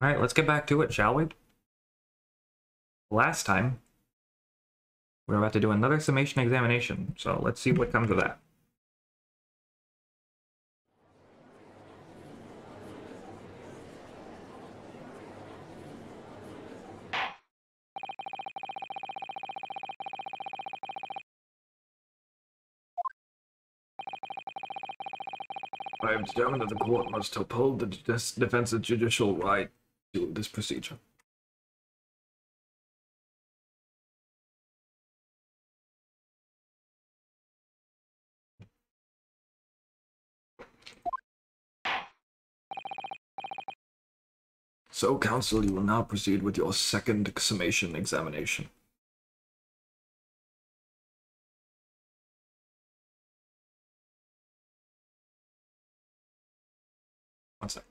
Alright, let's get back to it, shall we? Last time, we were about to do another summation examination, so let's see what comes of that. I am determined that the court must uphold the defense's judicial right to this procedure. So, counsel, you will now proceed with your second summation examination. One sec.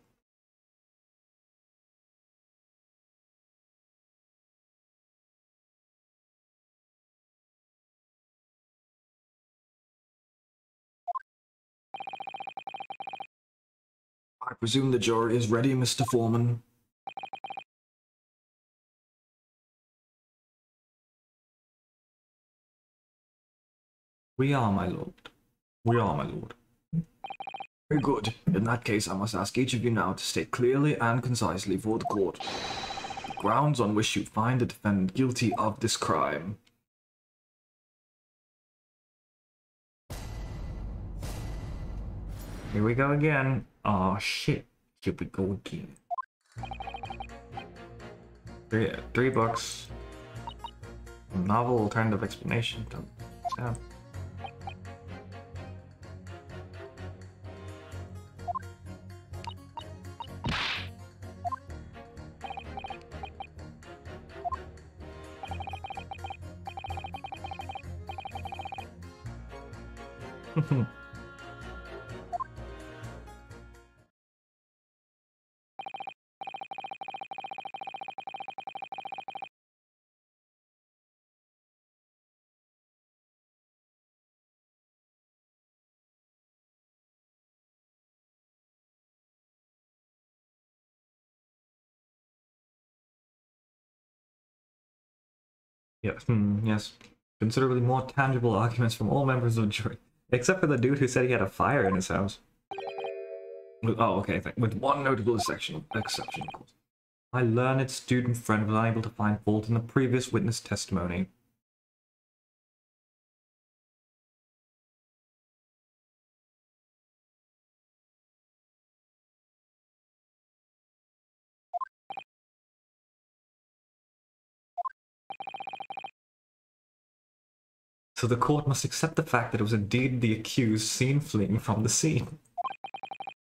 I presume the jury is ready, Mr. Foreman. We are, my lord. We are, my lord. Very good. In that case, I must ask each of you now to state clearly and concisely for the court the grounds on which you find the defendant guilty of this crime. Here we go again. Oh shit. Here we go again. Three books. A novel alternative explanation. Yeah. Yes, yes. Considerably more tangible arguments from all members of the jury, except for the dude who said he had a fire in his house. Oh, okay, with one notable exception, of course. My learned student friend was unable to find fault in the previous witness testimony. So the court must accept the fact that it was indeed the accused seen fleeing from the scene.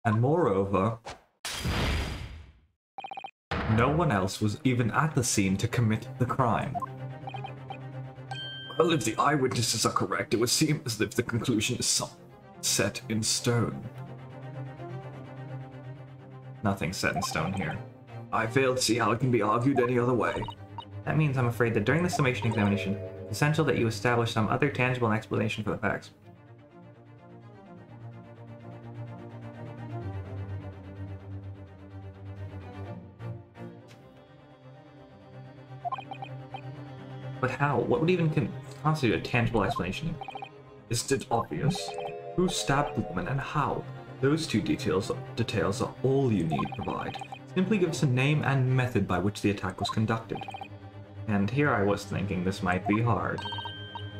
And moreover, no one else was even at the scene to commit the crime. Well, if the eyewitnesses are correct, it would seem as if the conclusion is set in stone. Nothing's set in stone here. I fail to see how it can be argued any other way. That means, I'm afraid, that during the summation examination, it's essential that you establish some other tangible explanation for the facts. But how? What would even constitute a tangible explanation? Isn't it obvious? Who stabbed the woman and how? Those two details are all you need to provide. Simply give us a name and method by which the attack was conducted. And here I was thinking this might be hard.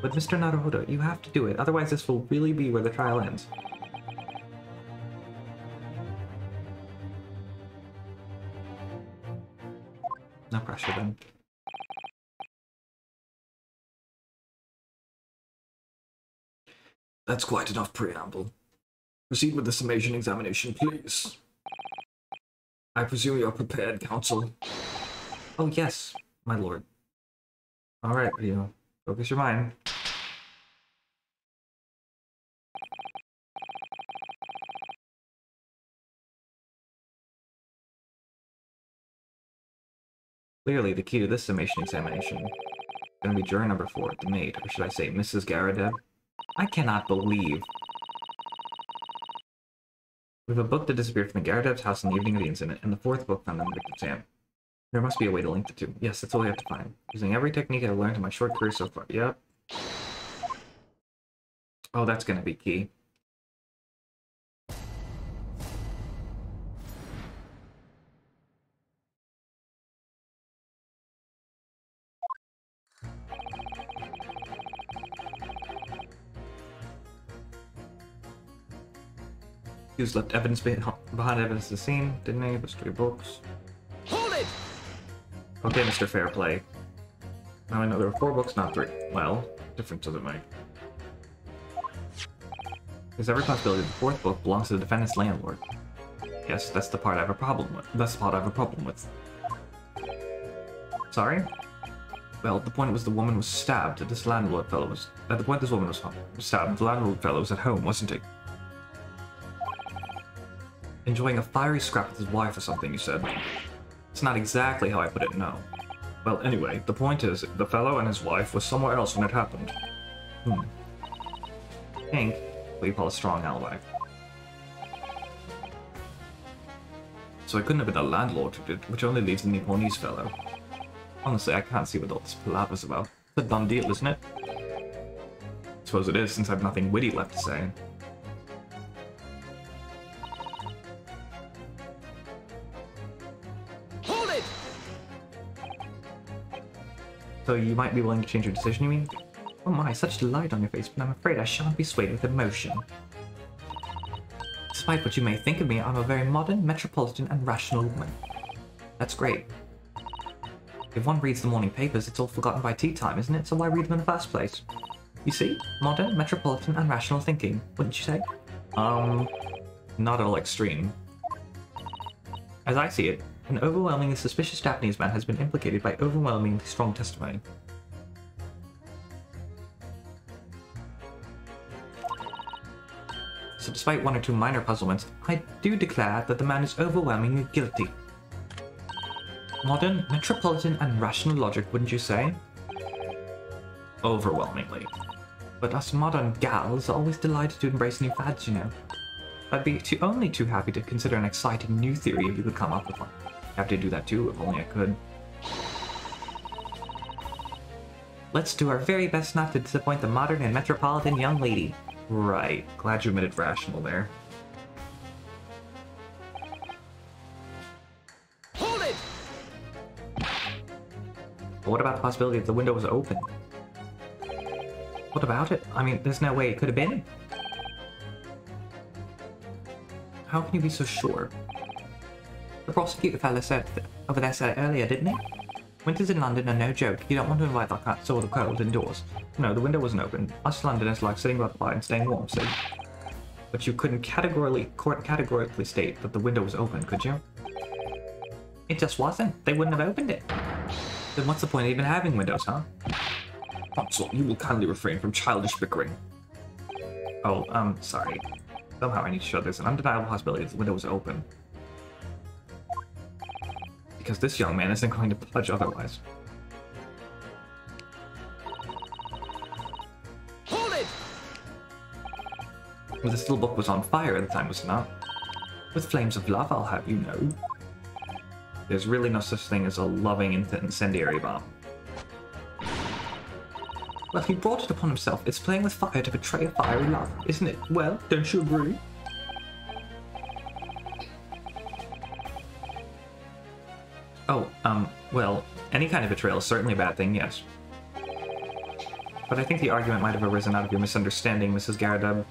But Mr. Naruhodo, you have to do it, otherwise this will really be where the trial ends. No pressure then. That's quite enough preamble. Proceed with the summation examination, please. I presume you're prepared, counsel. Oh yes, my lord. Alright, focus your mind. Clearly, the key to this summation examination is going to be juror number 4, the maid, or should I say Mrs. Garrett. I cannot believe. We have a book that disappeared from the Garadev's house on the evening of the incident, and the 4th book found on the victim's hand. There must be a way to link the two. Yes, that's all we have to find. Using every technique I've learned in my short career so far. Yep. Oh, that's gonna be key. Hughes left evidence behind evidence of the scene, didn't he? There's 3 books. Hold it! Okay, Mr. Fairplay. Now I know there were 4 books, not 3. Well, difference does it make? There's every possibility the 4th book belongs to the defendant's landlord. Yes, that's the part I have a problem with. That's the part I have a problem with. Sorry? Well, the point was the woman was stabbed. This landlord fellow was... At the point this woman was stabbed, the landlord fellow was at home, wasn't he? Enjoying a fiery scrap with his wife or something, you said. It's not exactly how I put it, no. Well, anyway, the point is, the fellow and his wife were somewhere else when it happened. Think, what you call a strong alibi. So it couldn't have been the landlord who did, which only leaves the Nipponese fellow. Honestly, I can't see what all this palaver's about. It's a done deal, isn't it? Suppose it is, since I have nothing witty left to say. So you might be willing to change your decision, you mean? Oh my, such delight on your face, but I'm afraid I shan't be swayed with emotion. Despite what you may think of me, I'm a very modern, metropolitan, and rational woman. That's great. If one reads the morning papers, it's all forgotten by tea time, isn't it? So why read them in the first place? You see? Modern, metropolitan, and rational thinking, wouldn't you say? Not at all extreme. As I see it, an overwhelmingly suspicious Japanese man has been implicated by overwhelmingly strong testimony. So despite 1 or 2 minor puzzlements, I do declare that the man is overwhelmingly guilty. Modern, metropolitan, and rational logic, wouldn't you say? Overwhelmingly. But us modern gals are always delighted to embrace new fads, you know. I'd be only too happy to consider an exciting new theory if you could come up with one. Have to do that too, if only I could. Let's do our very best not to disappoint the modern and metropolitan young lady. Right. Glad you admitted rational there. Hold it! But what about the possibility that the window was open? What about it? I mean, there's no way it could have been. How can you be so sure? The prosecutor fella said over there said it earlier, didn't he? Winters in London are no joke. You don't want to invite that sort of cold indoors. No, the window wasn't open. Us Londoners like sitting by the fire and staying warm, so... But you couldn't categorically state that the window was open, could you? It just wasn't. They wouldn't have opened it. Then what's the point of even having windows, huh? Consul, you will kindly refrain from childish bickering. Oh, sorry. Somehow I need to show there's an undeniable possibility that the window was open. Because this young man isn't going to pledge otherwise. Hold it! Well, this little book was on fire at the time, was it not? With flames of love, I'll have you know. There's really no such thing as a loving incendiary bomb. Well, he brought it upon himself. It's playing with fire to betray a fiery love, isn't it? Well, don't you agree? Oh, well, any kind of betrayal is certainly a bad thing, yes. But I think the argument might have arisen out of your misunderstanding, Mrs. Garrett.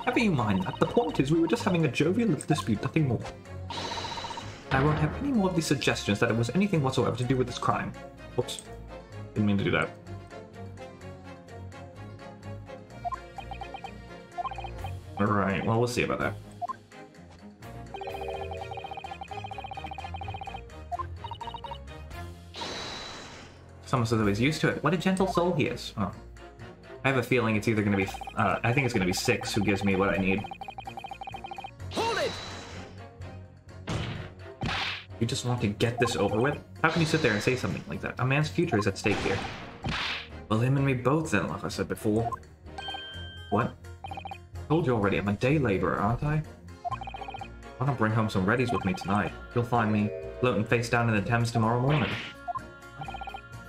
Never you mind that. The point is, we were just having a jovial little dispute, nothing more. I won't have any more of these suggestions that it was anything whatsoever to do with this crime. Whoops. Didn't mean to do that. Alright, well, we'll see about that. Someone says I was used to it. What a gentle soul he is. Oh. I have a feeling it's either going to be... I think it's going to be 6 who gives me what I need. Hold it! You just want to get this over with? How can you sit there and say something like that? A man's future is at stake here. Well, him and me both then, like I said before. What? I told you already, I'm a day laborer, aren't I? I'm gonna bring home some Reddies with me tonight. You'll find me floating face down in the Thames tomorrow morning.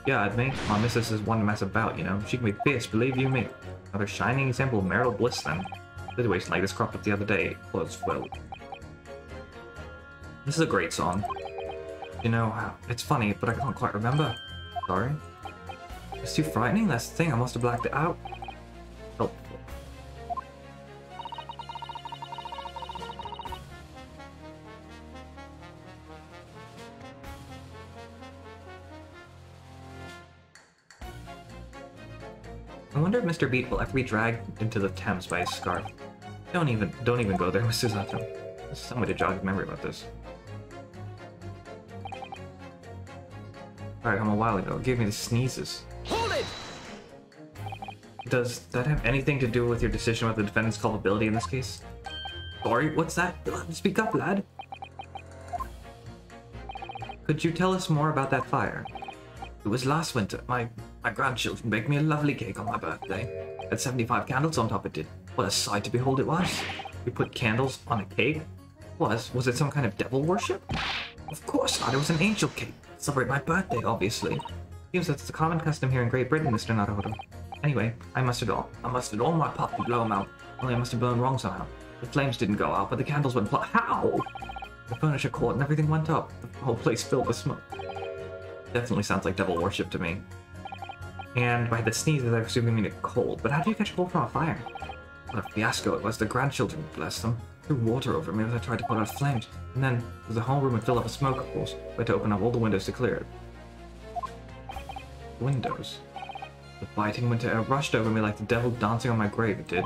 Yeah, admit, my missus is one to mess about, you know. She can be fierce, believe you me. Another shining example of marital bliss, then. A situation like this cropped up the other day. It was, well... This is a great song. You know, it's funny, but I can't quite remember. Sorry. It's too frightening, that's the thing. I must have blacked it out. Helpful. I wonder if Mr. Beat will ever be dragged into the Thames by his scarf. Don't even go there, Mr. Zato. There's some way to jog his memory about this. Alright, home a while ago. It gave me the sneezes. Hold it! Does that have anything to do with your decision about the defendant's culpability in this case? Sorry, what's that? Speak up, lad. Could you tell us more about that fire? It was last winter. My grandchildren baked me a lovely cake on my birthday. It had 75 candles on top it did. What a sight to behold it was. We put candles on a cake? Was it some kind of devil worship? Of course not, it was an angel cake. Celebrate my birthday, obviously. Seems that's a common custom here in Great Britain, Mr. Naruto. Anyway, I mustered all my pot to blow them out. Only I must have burned wrong somehow. The flames didn't go out, but the candles went how? The furniture caught and everything went up. The whole place filled with smoke. Definitely sounds like devil worship to me. And by the sneezes, I presume you mean a cold. But how do you catch a cold from a fire? What a fiasco it was. The grandchildren, bless them, threw water over me as I tried to put out flames. And then, as the whole room had filled up with smoke, of course, we had to open up all the windows to clear it. Windows? The biting winter air rushed over me like the devil dancing on my grave, it did.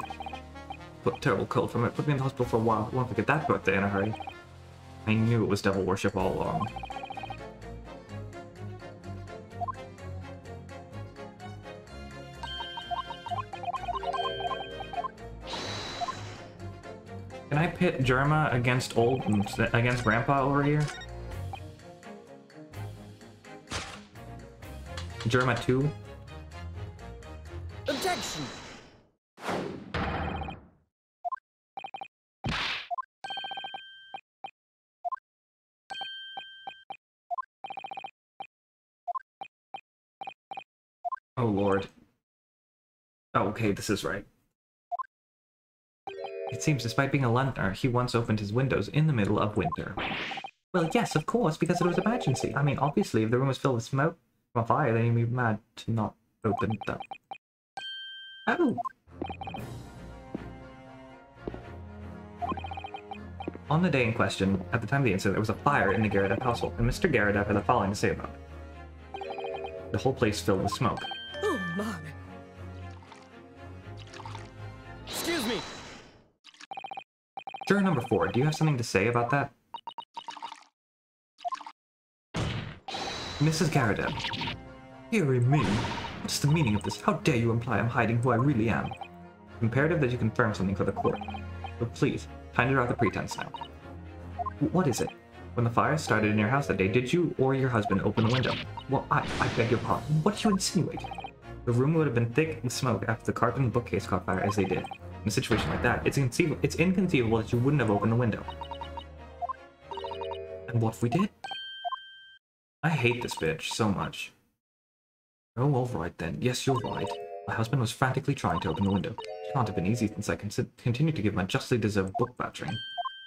Put terrible cold from it, put me in the hospital for a while. I won't forget that birthday in a hurry. I knew it was devil worship all along. Can I pit Germa against Grandpa over here? Germa 2? Objection! Oh lord. Oh, okay, this is right. It seems despite being a Londoner, he once opened his windows in the middle of winter. Well, yes, of course, because it was emergency. I mean, obviously, if the room was filled with smoke from a fire, then you'd be mad to not open them. Oh! On the day in question, at the time of the incident, there was a fire in the Garrett household, and Mr. Garrett had the following to say about it. The whole place filled with smoke. Oh my! Excuse me! Juror number 4, do you have something to say about that? Mrs. Garrett. Dearie me. What's the meaning of this? How dare you imply I'm hiding who I really am? Imperative that you confirm something for the court. So please, time to drop the pretense now. What is it? When the fire started in your house that day, did you or your husband open the window? Well, I beg your pardon. What do you insinuate? The room would have been thick with smoke after the carpet and bookcase caught fire as they did. In a situation like that, it's inconceivable that you wouldn't have opened the window. And what if we did? I hate this bitch so much. Oh, alright then. Yes, you're right. My husband was frantically trying to open the window. It can't have been easy since I continued to give my justly deserved book battering.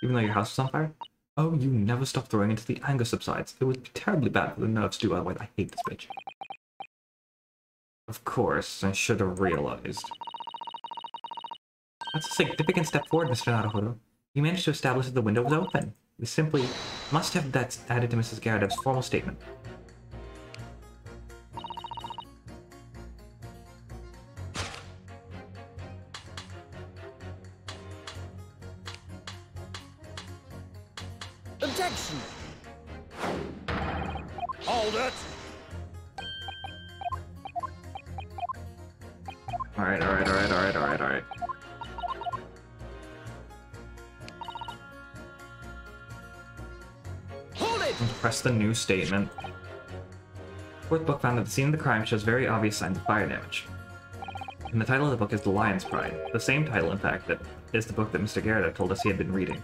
Even though your house was on fire? Oh, you never stop throwing until the anger subsides. It would be terribly bad for the nerves too, otherwise I hate this bitch. Of course, I should have realized. That's a significant step forward, Mr. Naruto. You managed to establish that the window was open. We simply must have that added to Mrs. Garrett's formal statement. Objection! Hold it! Alright. Hold it! Press the new statement. Fourth book found that the scene of the crime shows very obvious signs of fire damage. And the title of the book is The Lion's Pride, the same title, in fact, that is the book that Mr. Garrett told us he had been reading.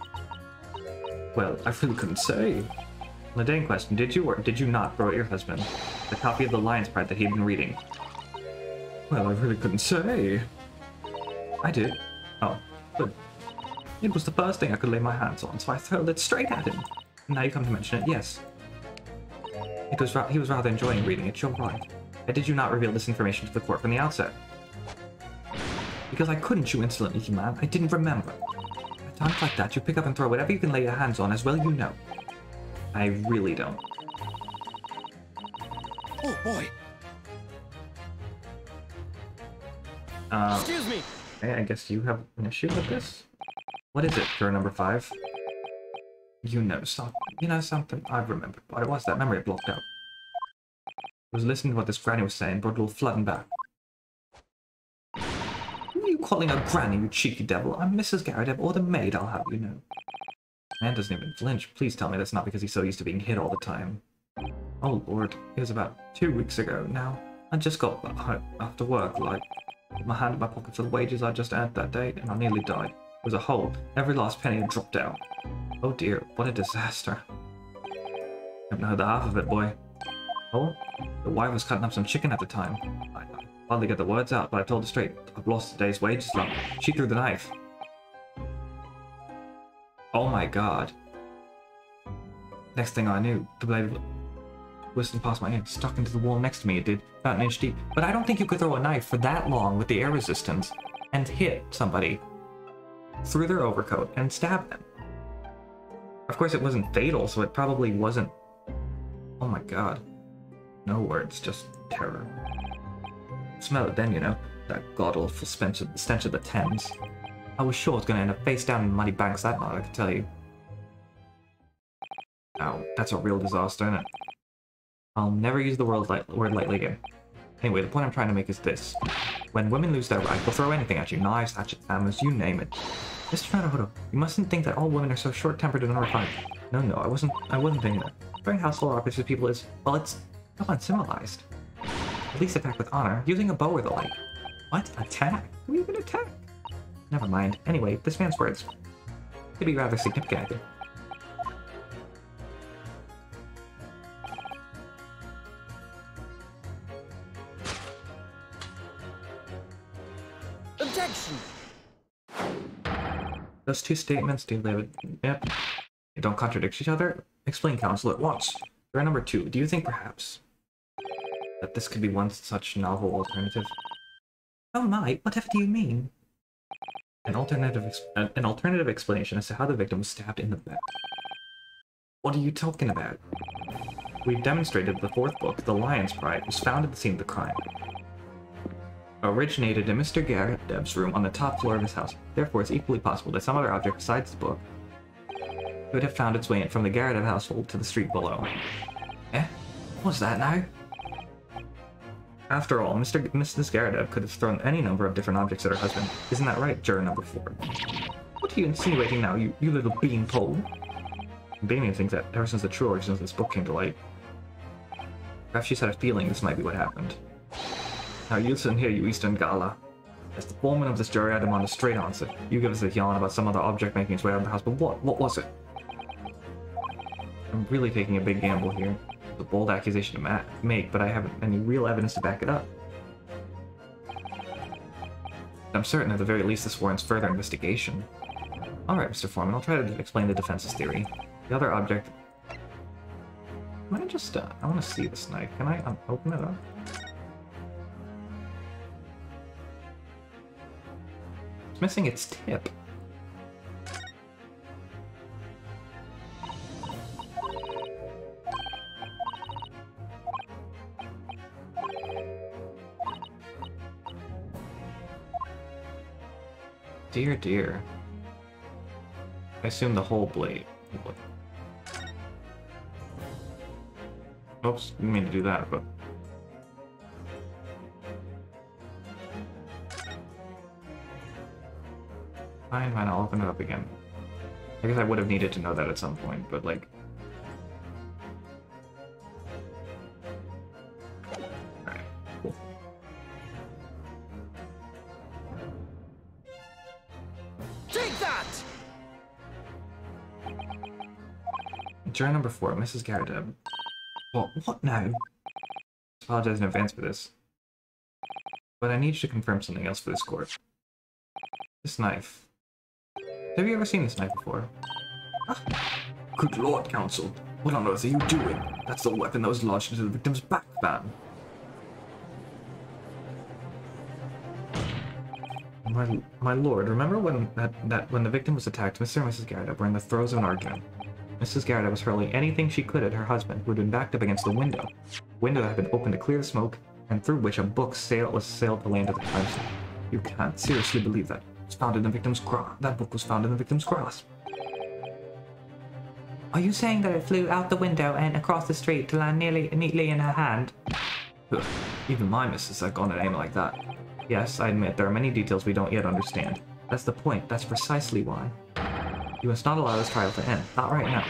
Well, I really couldn't say. On the day in question, did you or did you not throw at your husband the copy of the Lion's Pride that he'd been reading? Well, I really couldn't say. I did. Oh, good. It was the first thing I could lay my hands on, so I hurled it straight at him. And now you come to mention it, yes. He was rather enjoying reading it, you're right. Why did you not reveal this information to the court from the outset? Because I couldn't, you insolent little man. I didn't remember. At times like that, you pick up and throw whatever you can lay your hands on, as well you know. I really don't. Oh, boy. Excuse me. Okay, I guess you have an issue with this? What is it, juror number 5? You know something? I remembered what it was. That memory blocked out. I was listening to what this granny was saying, brought a little flooding back. Who are you calling a granny, you cheeky devil? I'm Mrs. Garrett, or the maid, I'll have you know. Man doesn't even flinch. Please tell me that's not because he's so used to being hit all the time. Oh lord, it was about 2 weeks ago now. I just got home after work, like, put my hand in my pocket for the wages I just earned that day, and I nearly died. It was a hole. Every last penny had dropped out. Oh dear, what a disaster. Haven't heard the half of it, boy. Oh, the wife was cutting up some chicken at the time. I hardly get the words out, but I told her straight. I've lost a day's wages, love. She threw the knife. Oh my god. Next thing I knew, the blade whistled past my ear, stuck into the wall next to me. It did, about an inch deep. But I don't think you could throw a knife for that long with the air resistance and hit somebody through their overcoat and stab them. Of course, it wasn't fatal, so it probably wasn't... Oh my god. No words, just terror. Smell it then, you know. That god-awful stench of the Thames. I was sure it was going to end up face down in muddy banks that night, I can tell you. Ow, that's a real disaster, isn't it? I'll never use the word lightly again. Anyway, the point I'm trying to make is this. When women lose their right, they'll throw anything at you. Knives, hatchets, hammers, you name it. Mr. Naruto, you mustn't think that all women are so short-tempered and unrefined. No, I wasn't thinking that. Throwing household objects with people is, well, it's so uncivilized. At least attack with honor, using a bow or the like. What? Attack? Who even attack? Never mind. Anyway, this man's words could be rather significant, I think. Objection! Those two statements, do they don't contradict each other? Explain, counsel, at once. Juror number 2, do you think perhaps that this could be one such novel alternative? Oh my, whatever do you mean? An alternative explanation as to how the victim was stabbed in the back. What are you talking about? We've demonstrated the 4th book, The Lion's Pride, was found at the scene of the crime. Originated in Mr. Garrett's room on the top floor of his house. Therefore, it's equally possible that some other object besides the book could have found its way in from the Garrett household to the street below. Eh? What's that now? After all, Mrs. Garrett could have thrown any number of different objects at her husband. Isn't that right, juror number 4? What are you insinuating now, you little beanpole? Damien thinks that ever since the true origins of this book came to light, perhaps she's had a feeling this might be what happened. Now you listen here, you Eastern Gala. As the foreman of this jury, I demand a straight answer. You give us a yarn about some other object making its way out of the house, but what? What was it? I'm really taking a big gamble here. It's a bold accusation to make, but I haven't any real evidence to back it up. I'm certain at the very least this warrants further investigation. Alright, Mr. Foreman, I'll try to explain the defense's theory. The other object... Can I just... I want to see this knife. Can I open it up? It's missing its tip. Dear, dear. I assume the whole blade. Oops, didn't mean to do that, but... Fine, I'll open it up again. I guess I would have needed to know that at some point, but like... Alright, cool. Take that! Jury number 4, Mrs. Garrett. What now? I apologize in advance for this. But I need you to confirm something else for this court. This knife. Have you ever seen this knife before? Ah, good lord, counsel. What on earth are you doing? That's the weapon that was lodged into the victim's back, man. My lord, remember when when the victim was attacked, Mr. and Mrs. Garrett were in the throes of an argument. Mrs. Garrett was hurling anything she could at her husband, who had been backed up against the window that had been opened to clear the smoke, and through which a book was sailed to land at the crime scene. You can't seriously believe that. It was found in the victim's grasp. That book was found in the victim's grasp. Are you saying that it flew out the window and across the street to land neatly in her hand? Ugh, even my missus had gone at aim like that. Yes, I admit there are many details we don't yet understand. That's the point. That's precisely why. You must not allow this trial to end. Not right now.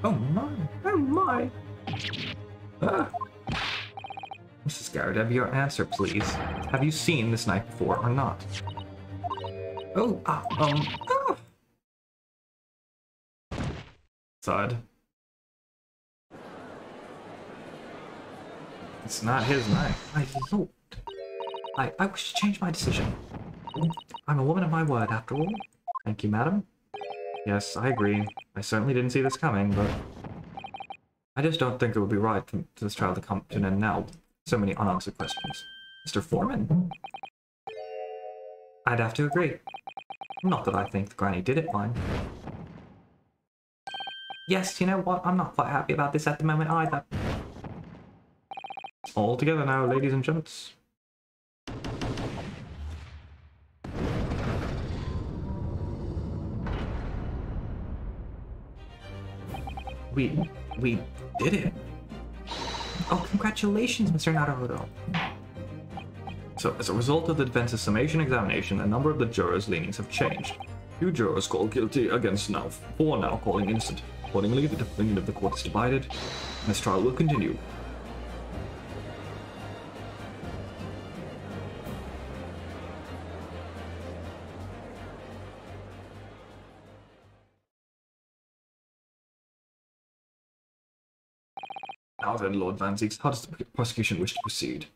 Oh my! Oh my! Ah. Mrs. Garrett, have your answer, please. Have you seen this knife before or not? Oh, It's odd. It's not his knife. My lord. I wish to change my decision. I'm a woman of my word, after all. Thank you, madam. Yes, I agree. I certainly didn't see this coming, but I just don't think it would be right for this trial to come to an end now. So many unanswered questions. Mr. Foreman? I'd have to agree. Not that I think the granny did it fine. Yes, you know what? I'm not quite happy about this at the moment either. All together now, ladies and gents. We did it. Oh, congratulations, Mr. Naruhodo. So, as a result of the defense's summation examination, a number of the jurors' leanings have changed. 2 jurors called guilty against 4 now calling innocent. Accordingly, the opinion of the court is divided, and this trial will continue. Now then, Lord Van Zieks, how does the prosecution wish to proceed?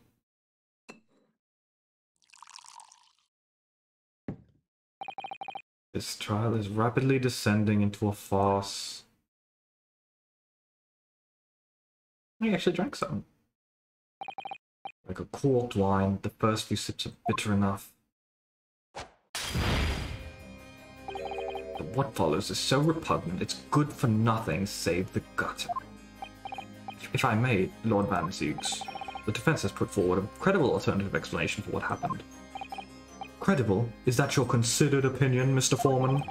This trial is rapidly descending into a farce. I actually drank some. Like a corked wine, the first few sips are bitter enough. But what follows is so repugnant, it's good for nothing save the gutter. If I may, Lord Van Zieks, the defense has put forward a credible alternative explanation for what happened. Credible? Is that your considered opinion, Mr. Foreman?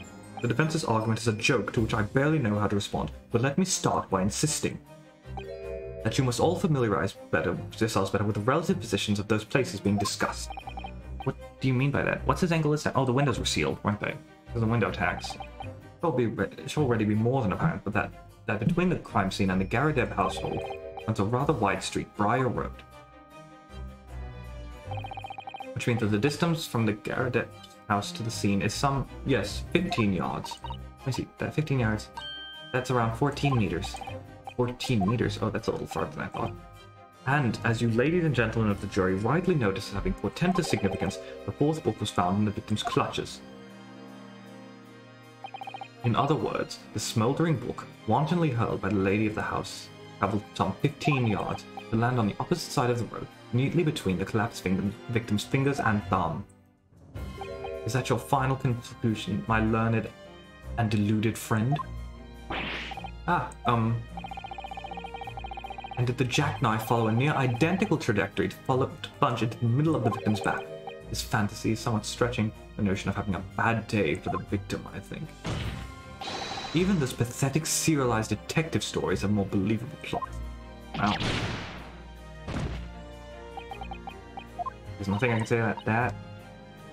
The defense's argument is a joke to which I barely know how to respond, but let me start by insisting that you must all familiarize yourselves better with the relative positions of those places being discussed. What do you mean by that? What's his angle this time? Oh, the windows were sealed, weren't they? Because the window tags. It should already be more than apparent, but that between the crime scene and the Garrett household runs a rather wide street, Briar Road. Which means that the distance from the Garrett house to the scene is 15 yards. Let me see, that 15 yards, that's around 14 meters. 14 meters? Oh, that's a little farther than I thought. And, as you ladies and gentlemen of the jury rightly notice as having portentous significance, the 4th book was found in the victim's clutches. In other words, the smouldering book, wantonly hurled by the lady of the house, travelled some 15 yards to land on the opposite side of the road, neatly between the collapsed victim's fingers and thumb. Is that your final conclusion, my learned and deluded friend? And did the jackknife follow a near identical trajectory to plunge into the middle of the victim's back? This fantasy is somewhat stretching the notion of having a bad day for the victim, I think. Even those pathetic serialized detective stories have more believable plot. Wow. There's nothing I can say about that.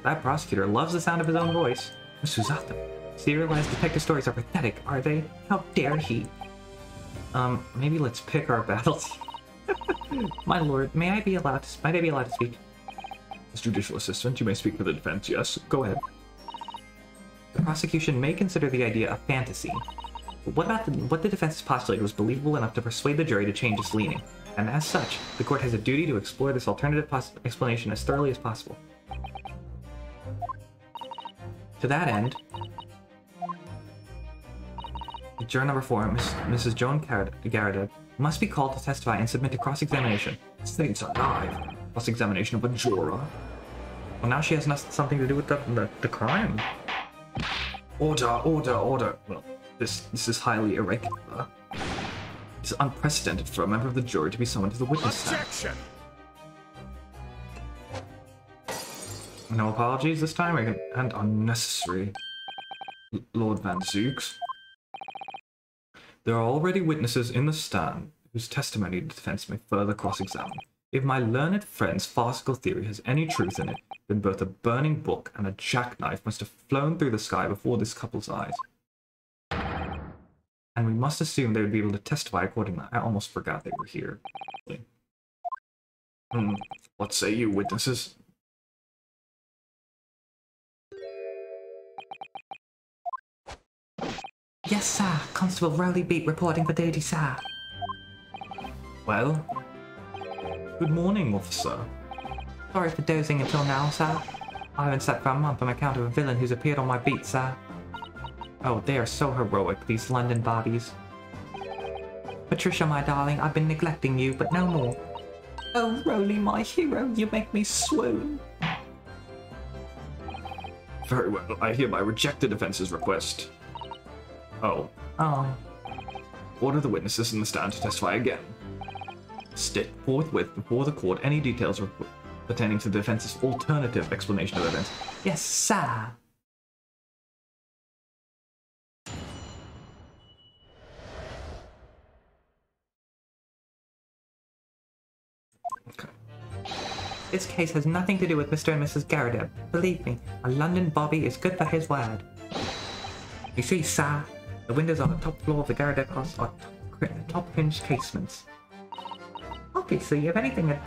That prosecutor loves the sound of his own voice. Mr. Susato, serialized detective stories are pathetic, are they? How dare he? Maybe let's pick our battles. My lord, may I be allowed to speak? As judicial assistant, you may speak for the defense, yes. Go ahead. The prosecution may consider the idea a fantasy. what the defense's postulated was believable enough to persuade the jury to change its leaning, and as such, the court has a duty to explore this alternative explanation as thoroughly as possible. To that end, juror number 4, Mrs. Joan Garrett, must be called to testify and submit to cross-examination. States alive. Cross-examination of a juror. Well, now she has something to do with the crime. Order. Well, this is highly irregular. It's unprecedented for a member of the jury to be summoned to the witness stand. Objection! No apologies this time, and unnecessary. Lord Van Zooks. There are already witnesses in the stand whose testimony the defense may further cross-examine. If my learned friend's farcical theory has any truth in it, then both a burning book and a jackknife must have flown through the sky before this couple's eyes. And we must assume they would be able to testify accordingly. I almost forgot they were here. What say you, witnesses? Yes, sir. Constable Rowley Beat reporting for duty, sir. Well? Good morning, officer. Sorry for dozing until now, sir. I haven't slept for a month on account of a villain who's appeared on my beat, sir. Oh, they are so heroic, these London bobbies. Patricia, my darling, I've been neglecting you, but no more. Oh, Rowley, my hero, you make me swoon. Very well, I hereby reject the defense's request. Oh. Order the witnesses in the stand to testify again. State forthwith before the court any details pertaining to the defense's alternative explanation of events. Yes, sir. Okay. This case has nothing to do with Mr. and Mrs. Garrett. Believe me, a London bobby is good for his word. You see, sir, the windows on the top floor of the Garrett house are top hinged casements. Obviously, if anything had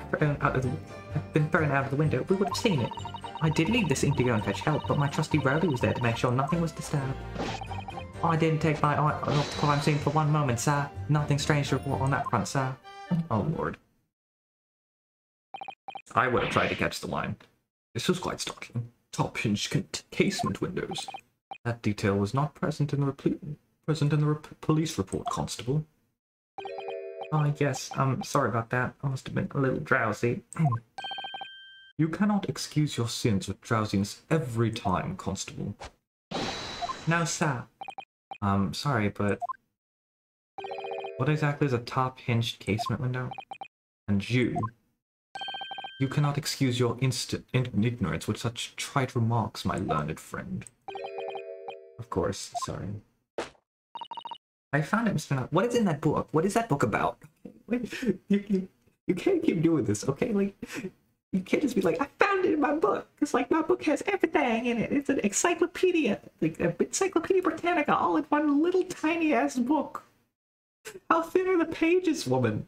been thrown out of the window, we would have seen it. I did leave this in to go and fetch help, but my trusty Rowley was there to make sure nothing was disturbed. I didn't take my eye off the crime scene for one moment, sir. Nothing strange to report on that front, sir. Oh, Lord. I would have tried to catch the line. This was quite startling. Top hinged casement windows. That detail was not present in the police report, Constable. Oh, yes, sorry about that. I must have been a little drowsy. You cannot excuse your sins with drowsiness every time, Constable. No, sir. Sorry, but... what exactly is a top-hinged casement window? And you cannot excuse your ignorance with such trite remarks, my learned friend. Of course, sorry. I found it, Mr. What is in that book? What is that book about? You can't keep doing this, okay? Like, you can't just be like, I found it in my book. It's like, my book has everything in it. It's an encyclopedia. Like, an Encyclopedia Britannica all in one little tiny-ass book. How thin are the pages, woman?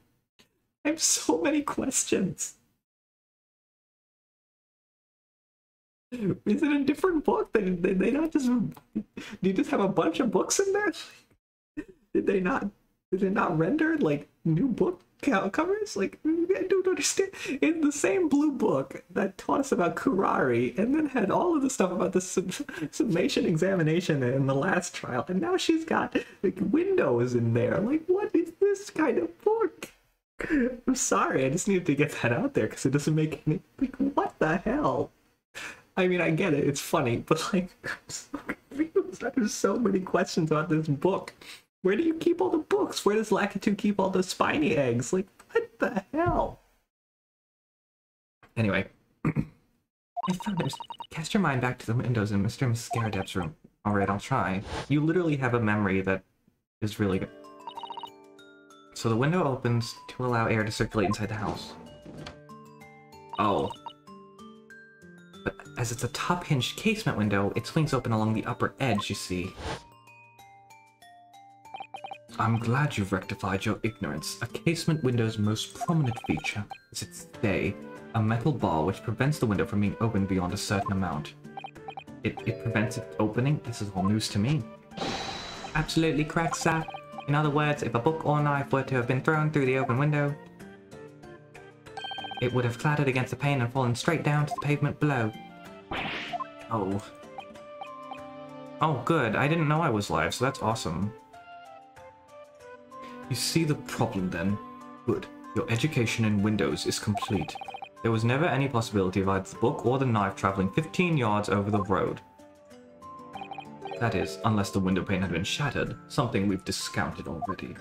I have so many questions. Is it a different book? They not just... do you just have a bunch of books in there? Did they not render like new book covers? Like, I don't understand. It's the same blue book that taught us about Kurari and then had all of the stuff about the summation examination in the last trial, and now she's got like windows in there. Like, what is this kind of book? I'm sorry, I just needed to get that out there because it doesn't make any, like, what the hell? I mean, I get it, it's funny, but like, I'm so confused. There's so many questions about this book. Where do you keep all the books? Where does Lakitu keep all the spiny eggs? Like, what the hell? Anyway, I found it. Cast your mind back to the windows in Mr. and Mrs. Garrett's room. Alright, I'll try. You literally have a memory that is really good. So the window opens to allow air to circulate inside the house. Oh. But as it's a top-hinged casement window, it swings open along the upper edge, you see. I'm glad you've rectified your ignorance. A casement window's most prominent feature is its stay, a metal bar which prevents the window from being opened beyond a certain amount. It prevents it opening? This is all news to me. Absolutely correct, sir. In other words, if a book or knife were to have been thrown through the open window, it would have clattered against the pane and fallen straight down to the pavement below. Oh. Oh, good. I didn't know I was live, so that's awesome. You see the problem then? Good. Your education in Windows is complete. There was never any possibility of either the book or the knife traveling 15 yards over the road. That is, unless the window pane had been shattered, something we've discounted already.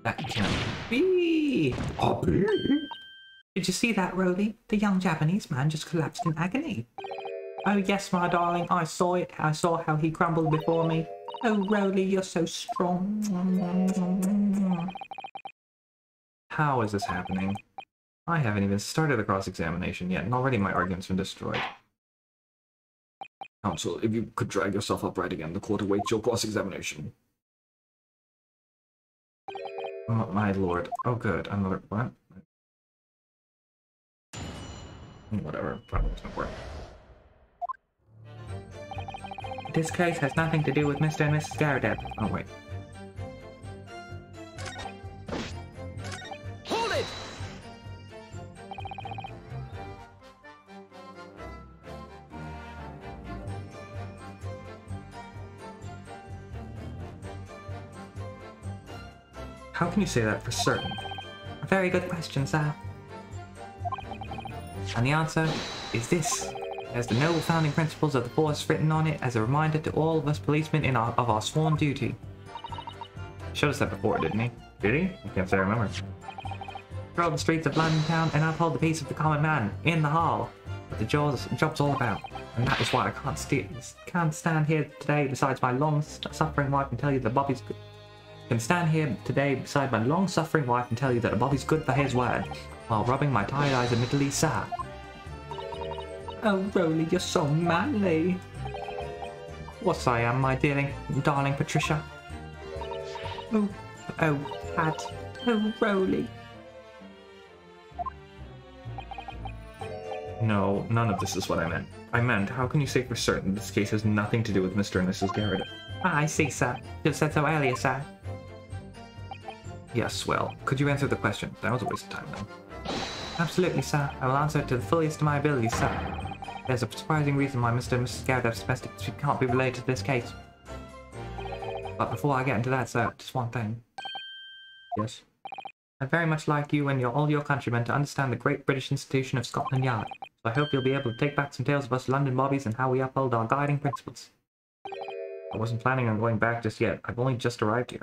That can't be. Did you see that, Roly? The young Japanese man just collapsed in agony. Oh yes, my darling, I saw it. I saw how he crumbled before me. Oh, Roly, you're so strong. How is this happening? I haven't even started the cross-examination yet, and already my argument's been destroyed. Counsel, if you could drag yourself upright again, the court awaits your cross-examination. My lord. Oh good, another... what? Whatever, probably doesn't work. This case has nothing to do with Mr. and Mrs. Garrett. Oh wait. Hold it! How can you say that for certain? A very good question, sir. And the answer is this. There's the noble founding principles of the force written on it as a reminder to all of us policemen of our sworn duty. Showed us that before, didn't he? Did he? I can't say I remember. Patrol the streets of London town and uphold the peace of the common man in the hall. What the job's all about. And that is why I can't stand here today besides my long-suffering wife and tell you that Bobby's good. Can stand here today beside my long-suffering wife and tell you that Bobby's good for his word, while rubbing my tired eyes admittedly sad. Oh, Roly, you're so manly. Of course I am, my darling Patricia. Oh, Pat. Oh, Roly. No, none of this is what I meant. I meant, how can you say for certain this case has nothing to do with Mr. and Mrs. Garrett? Ah, I see, sir. You said so earlier, sir. Yes, well, could you answer the question? That was a waste of time, though. Absolutely, sir. I will answer it to the fullest of my ability, sir. There's a surprising reason why Mr. and Mrs. Garrett's domestic dispute can't be related to this case. But before I get into that, sir, just one thing. Yes? I'd very much like you and all your countrymen to understand the great British institution of Scotland Yard, so I hope you'll be able to take back some tales of us London bobbies and how we uphold our guiding principles. I wasn't planning on going back just yet. I've only just arrived here.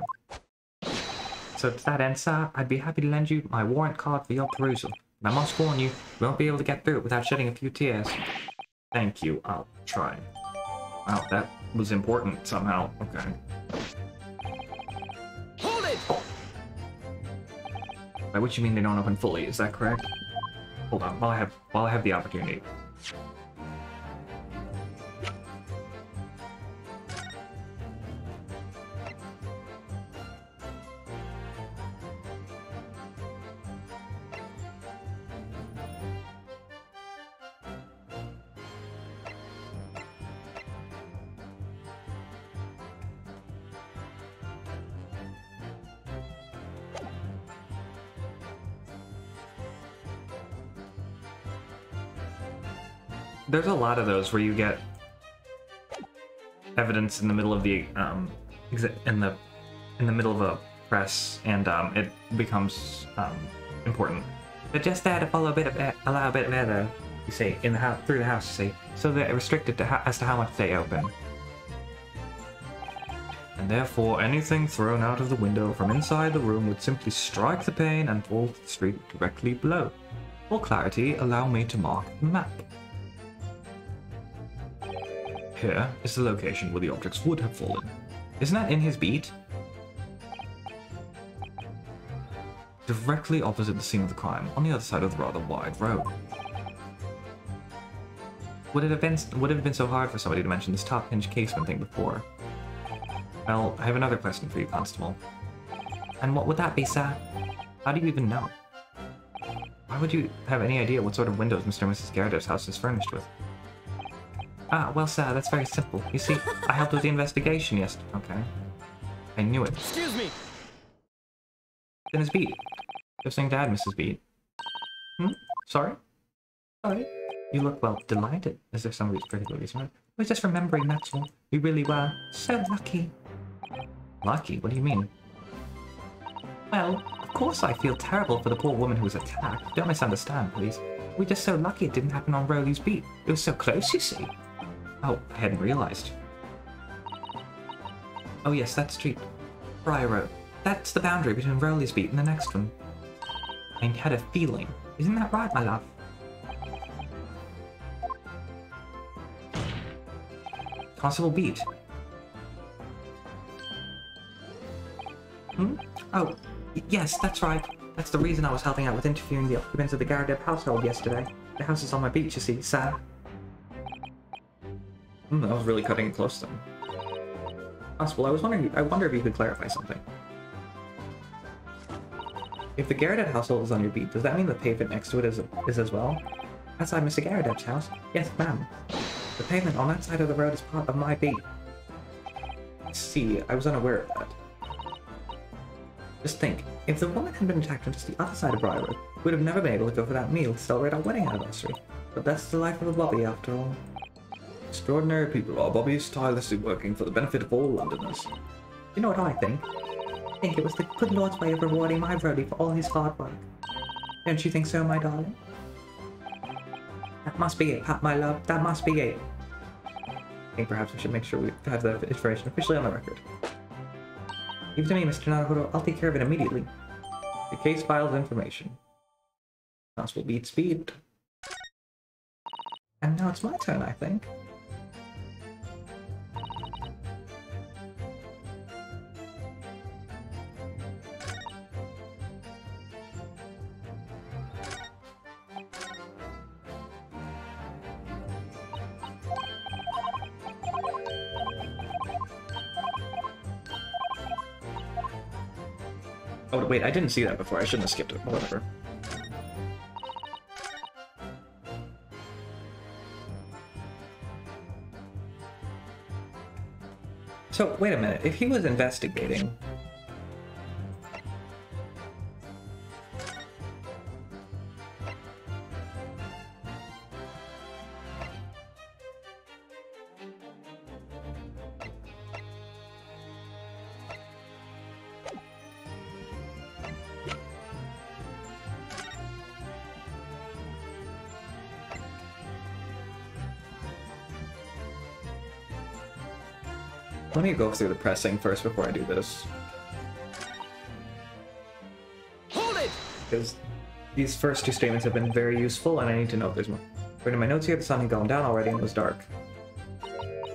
So to that end, sir, I'd be happy to lend you my warrant card for your perusal. And I must warn you, you won't be able to get through it without shedding a few tears. Thank you, I'll try. Wow, that was important somehow. Okay. Hold it! By which you mean they don't open fully, is that correct? Hold on, while I have the opportunity. There's a lot of those where you get evidence in the middle of the in the middle of a press, and it becomes important. They're just there to allow a bit of air, though. You see, in the house, through the house, you see, so they're restricted to as to how much they open. And therefore, anything thrown out of the window from inside the room would simply strike the pane and fall to the street directly below. For clarity, allow me to mark the map. Here is the location where the objects would have fallen. Isn't that in his beat? Directly opposite the scene of the crime, on the other side of the rather wide road. Would it have been so hard for somebody to mention this top hinge casement thing before? Well, I have another question for you, Constable. And what would that be, sir? How do you even know? Why would you have any idea what sort of windows Mr. and Mrs. Garrett's house is furnished with? Ah, well, sir, that's very simple. You see, I helped with the investigation yesterday. Okay. I knew it. Excuse me. Then his beat. Just saying Dad, Mrs. Beat. Sorry? Sorry? You look, well, delighted, as if somebody's critical reason. We're just remembering, that's all. We really were. So lucky. Lucky? What do you mean? Well, of course I feel terrible for the poor woman who was attacked. Don't misunderstand, please. We're just so lucky it didn't happen on Rowley's beat. It was so close, you see. Oh, I hadn't realized. Oh yes, that street. Briar Road. That's the boundary between Rowley's beat and the next one. I had a feeling. Isn't that right, my love? Constable Beat. Oh, yes, that's right. That's the reason I was helping out with interviewing the occupants of the Garrett household yesterday. The house is on my beat, you see, sir. That was really cutting it close then. Constable, I wonder if you could clarify something. If the Garrett household is on your beat, does that mean the pavement next to it is as well? Outside Mr. Garrett's house? Yes, ma'am. The pavement on that side of the road is part of my beat. See, I was unaware of that. Just think, if the woman had been attacked on just the other side of Briar Road, we would have never been able to go for that meal to celebrate our wedding anniversary. But that's the life of a Bobby, after all. Extraordinary people are. Bobby is tirelessly working for the benefit of all Londoners. You know what I think? I think it was the good Lord's way of rewarding my Brody for all his hard work. Don't you think so, my darling? That must be it, Pat, my love. That must be it. I think perhaps we should make sure we have that information officially on the record. Give it to me, Mr. Naruto. I'll take care of it immediately. The case files information. Constable Beat Speed. And now it's my turn, I think. Oh, wait, I didn't see that before. I shouldn't have skipped it. Whatever. So, wait a minute. If he was investigating... Let me go through the pressing first before I do this. Hold it! Because these first two statements have been very useful, and I need to know if there's more. According to my notes here, the sun had gone down already and it was dark.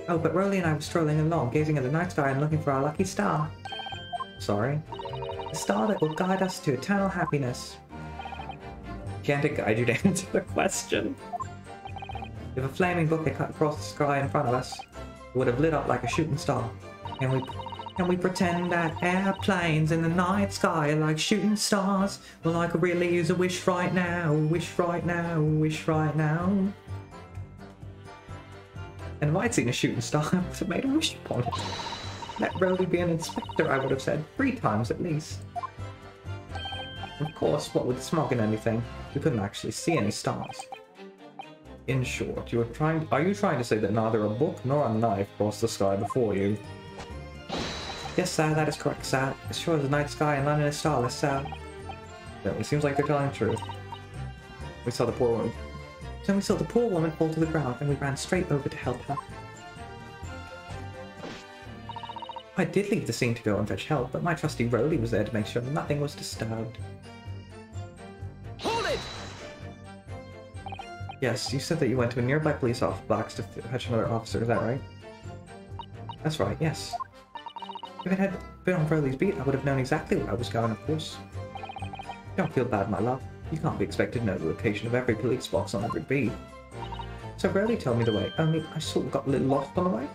Oh, but Rowley and I were strolling along, gazing at the night sky and looking for our lucky star. Sorry? The star that will guide us to eternal happiness. Can't it guide you to answer the question? If a flaming book had cut across the sky in front of us, it would have lit up like a shooting star. Can we pretend that airplanes in the night sky are like shooting stars? Well, I could really use a wish right now, wish right now, wish right now. And if I'd seen a shooting star, I would have made a wish upon it. Let Rowley be an inspector, I would have said, 3 times at least. Of course, what with the smog and anything, we couldn't actually see any stars. In short, are you trying to say that neither a book nor a knife crossed the sky before you? Yes, sir, that is correct, sir. As sure as the night sky in London is starless, sir. It seems like they're telling the truth. We saw the poor woman. Then we saw the poor woman fall to the ground, and we ran straight over to help her. I did leave the scene to go and fetch help, but my trusty Rowley was there to make sure nothing was disturbed. Hold it! Yes, you said that you went to a nearby police box to fetch another officer, is that right? That's right, yes. If it had been on Rowley's beat, I would have known exactly where I was going, of course. Don't feel bad, my love. You can't be expected to know the location of every police box on every beat. So Rowley told me the way, only I sort of got a little lost on the way.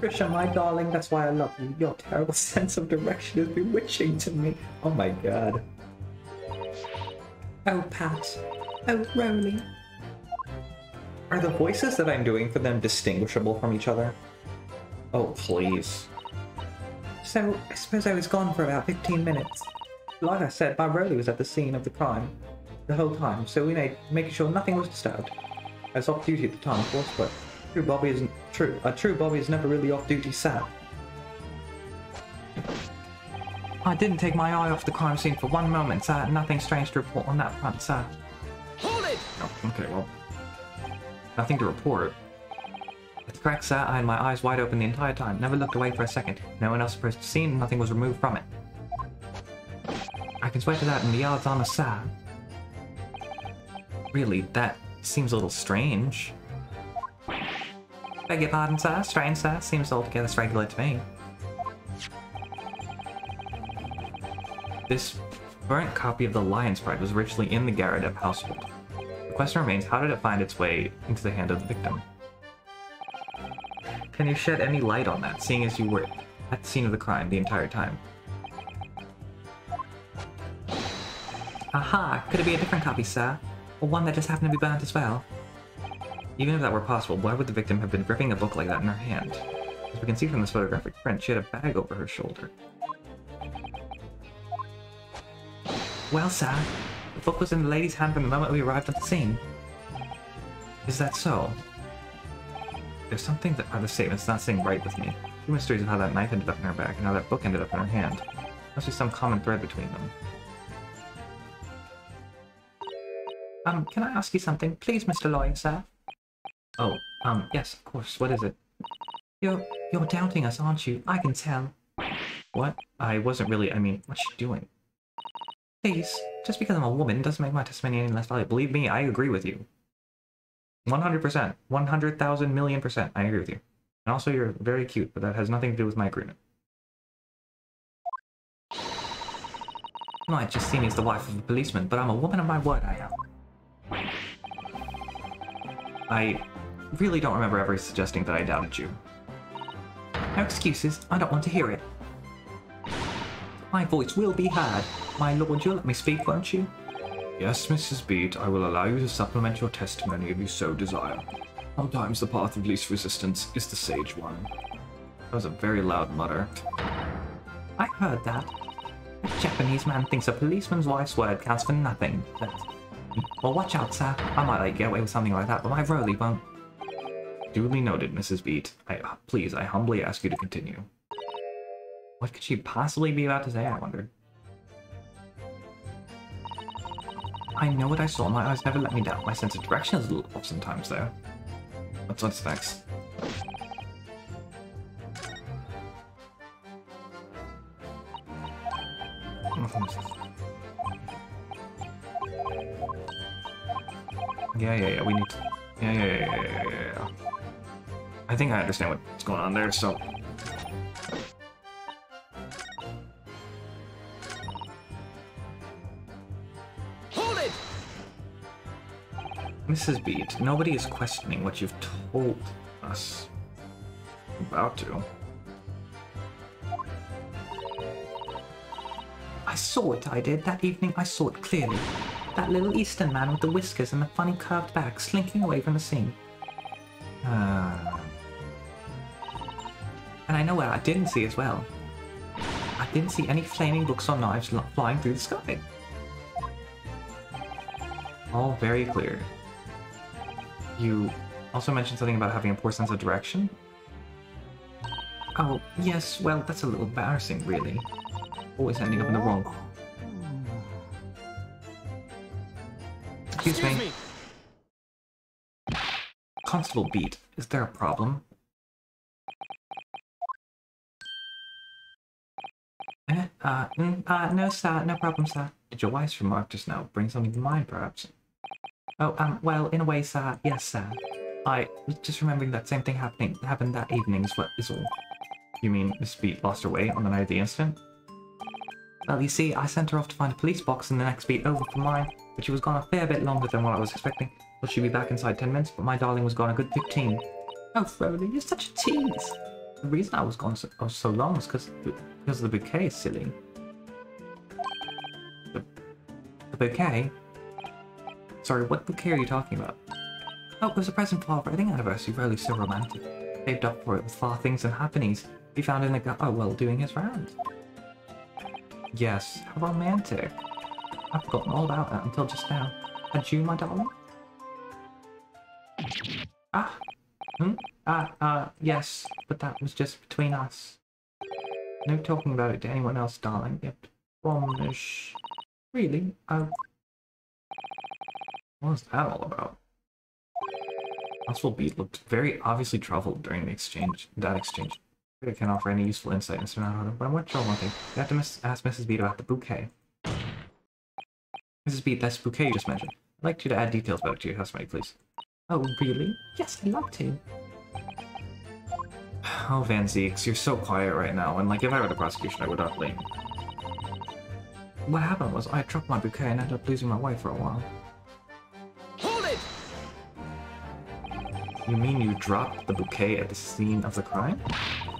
Trisha, my darling, that's why I love you. Your terrible sense of direction is bewitching to me. Oh my god. Oh, Pat. Oh, Rowley. Are the voices that I'm doing for them distinguishable from each other? Oh, please. So, I suppose I was gone for about 15 minutes. Like I said, my Rolly was at the scene of the crime the whole time, so we made making sure nothing was disturbed. I was off duty at the time, of course, but a true Bobby is never really off duty sad. I didn't take my eye off the crime scene for one moment, sir. Nothing strange to report on that front, sir. Hold it! Oh, okay, well, nothing to report. That's correct, sir. I had my eyes wide open the entire time, never looked away for a second. No one else approached the scene, nothing was removed from it. I can swear to that, and the odds on a sir. Really, that seems a little strange. Beg your pardon, sir. Strange, sir. Seems altogether regular to me. This burnt copy of the Lion's Pride was originally in the Garrett household. The question remains, how did it find its way into the hand of the victim? Can you shed any light on that, seeing as you were at the scene of the crime the entire time? Aha! Could it be a different copy, sir? Or one that just happened to be burnt as well? Even if that were possible, why would the victim have been gripping a book like that in her hand? As we can see from this photographic print, she had a bag over her shoulder. Well, sir, the book was in the lady's hand from the moment we arrived at the scene. Is that so? There's something that the statement's not sitting right with me. Two mysteries of how that knife ended up in her bag and how that book ended up in her hand. Must be some common thread between them. Can I ask you something, please, Mr. Lawyer, sir? Oh, yes, of course. What is it? You're doubting us, aren't you? I can tell. What? I wasn't really. I mean, what's she doing? Please, just because I'm a woman doesn't make my testimony any less valuable. Believe me, I agree with you. 100%. 100,000 million %. I agree with you. And also, you're very cute, but that has nothing to do with my agreement. You might just see me as the wife of a policeman, but I'm a woman of my word, I am. I really don't remember ever suggesting that I doubted you. No excuses. I don't want to hear it. My voice will be heard. My lord, you'll let me speak, won't you? Yes, Mrs. Beat, I will allow you to supplement your testimony if you so desire. Sometimes the path of least resistance is the sage one. That was a very loud mutter. I heard that. A Japanese man thinks a policeman's wife's word counts for nothing. Well, watch out, sir. I might let you get away with something like that, but my Rolly won't. Duly noted, Mrs. Beat. Please, I humbly ask you to continue. What could she possibly be about to say, I wondered. I know what I saw. My eyes never let me down. My sense of direction is a little off sometimes, though. What's next? Yeah, we need to... Yeah. I think I understand what's going on there, so... Hold it! Mrs. Beat, nobody is questioning what you've told us. About to. I saw it, I did. That evening I saw it clearly. That little Eastern man with the whiskers and the funny curved back slinking away from the scene. And I know what I didn't see as well. I didn't see any flaming books or knives flying through the sky. All very clear. You also mentioned something about having a poor sense of direction? Oh, yes, well, that's a little embarrassing, really. Always ending up in the wrong... Excuse me. Constable Beat, is there a problem? No, sir, no problem, sir. Did your wife's remark just now bring something to mind, perhaps? Oh, well, in a way, sir, yes, sir. I was just remembering that same thing happened that evening is all. You mean Miss Beat lost her way on the night of the incident? Well, you see, I sent her off to find a police box in the next beat over from mine, but she was gone a fair bit longer than what I was expecting. Well, she'd be back inside 10 minutes, but my darling was gone a good 15. Oh, Frodo, you're such a tease! The reason I was gone so long was because of the bouquet, silly. The bouquet? Sorry, what bouquet are you talking about? Oh, it was a present for our wedding anniversary, really so romantic. Saved up for it with far things and happenings he found in the gutter while doing his rounds. Yes, how romantic. I've forgotten all about that until just now. And you, my darling? Ah, yes, but that was just between us. No talking about it to anyone else, darling. Yep. Promise. Really? Oh. What was that all about? Constable Beat looked very obviously troubled during that exchange. I can't offer any useful insight into matter, but I want to know one thing. You have to ask Mrs. Beat about the bouquet. Mrs. Beat, that's bouquet you just mentioned. I'd like you to add details about it to your testimony, please. Oh, really? Yes, I'd love to. Oh, Van Zeeks, you're so quiet right now, and like, if I were the prosecution, I would not blame you. What happened was, I dropped my bouquet and ended up losing my wife for a while. Hold it! You mean you dropped the bouquet at the scene of the crime?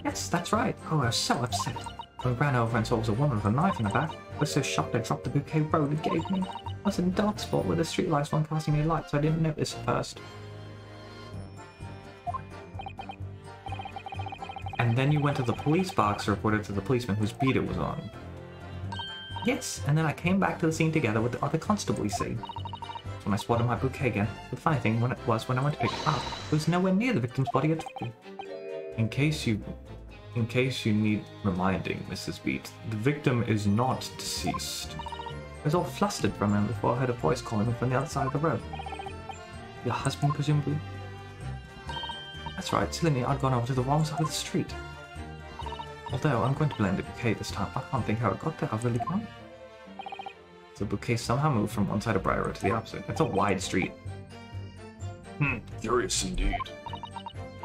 Yes, that's right. Oh, I was so upset. I ran over and saw it was a woman with a knife in the back. I was so shocked I dropped the bouquet Rowley gave me. I was in a dark spot where the streetlights weren't casting any light, so I didn't notice at first. And then you went to the police box to report it to the policeman whose beat it was on. Yes, and then I came back to the scene together with the other constable, you see. That's when I spotted my bouquet again. The funny thing when I went to pick it up, it was nowhere near the victim's body at all. In case you need reminding, Mrs. Beat, the victim is not deceased. I was all flustered for a moment before I heard a voice calling me from the other side of the road. Your husband, presumably? That's right, silly me, I'd gone over to the wrong side of the street. Although, I'm going to blame the bouquet this time. I can't think how it got there, I really can't. The bouquet somehow moved from one side of Briar Road to the opposite. It's a wide street. Curious indeed.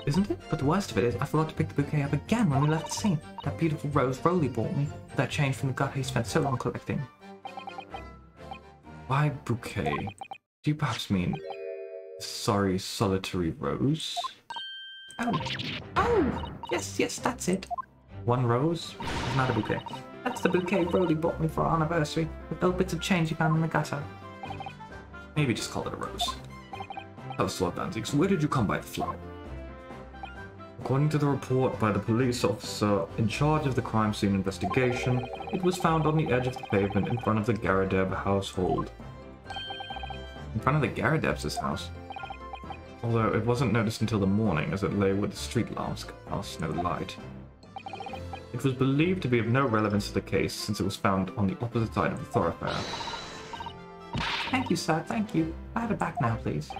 Isn't it? But the worst of it is, I forgot to pick the bouquet up again when we left the scene. That beautiful rose Rowley bought me. That change from the gutter he spent so long collecting. By bouquet, do you perhaps mean sorry solitary rose? Oh, yes, that's it. One rose? Not a bouquet. That's the bouquet Rowley bought me for our anniversary, with little bits of change he found in the gutter. Maybe just call it a rose. Tell us what, Van Zeeks, where did you come by the flower? According to the report by the police officer in charge of the crime scene investigation, it was found on the edge of the pavement in front of the Garadeb household. In front of the Garadeb's house? Although it wasn't noticed until the morning as it lay where the street lamps cast no light. It was believed to be of no relevance to the case since it was found on the opposite side of the thoroughfare. Thank you, sir, thank you. I have it back now, please.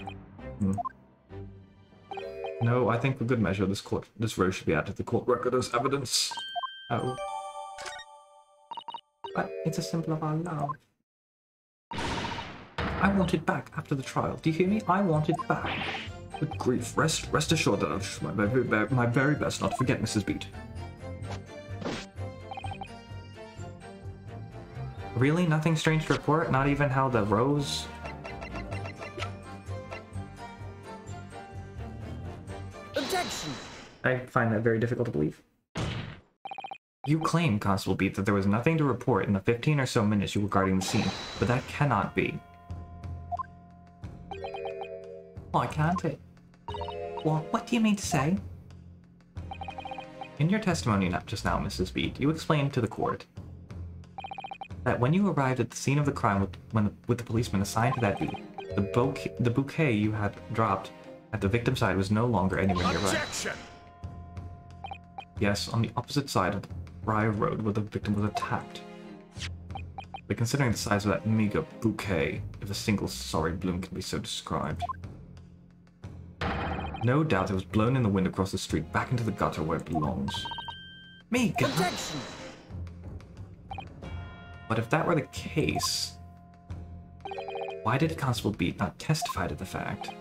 No, I think for good measure this rose should be added to the court record as evidence. Oh. But it's a symbol of our love. I want it back after the trial. Do you hear me? I want it back. Good grief. Rest assured that I'll try my very best not to forget Mrs. Beat. Really? Nothing strange to report? Not even how the rose... Objection! I find that very difficult to believe. You claim, Constable Beat, that there was nothing to report in the 15 or so minutes you were guarding the scene, but that cannot be. Why can't it? What do you mean to say? In your testimony just now, Mrs. Beat, you explained to the court that when you arrived at the scene of the crime with the policeman assigned to that beat, the bouquet you had dropped at the victim's side was no longer anywhere nearby. Objection! Yes, on the opposite side of the Briar Road where the victim was attacked. But considering the size of that meager bouquet, if a single sorry bloom can be so described, no doubt it was blown in the wind across the street back into the gutter where it belongs. Meager! Objection! But if that were the case, why did Constable Beat not testify to the fact?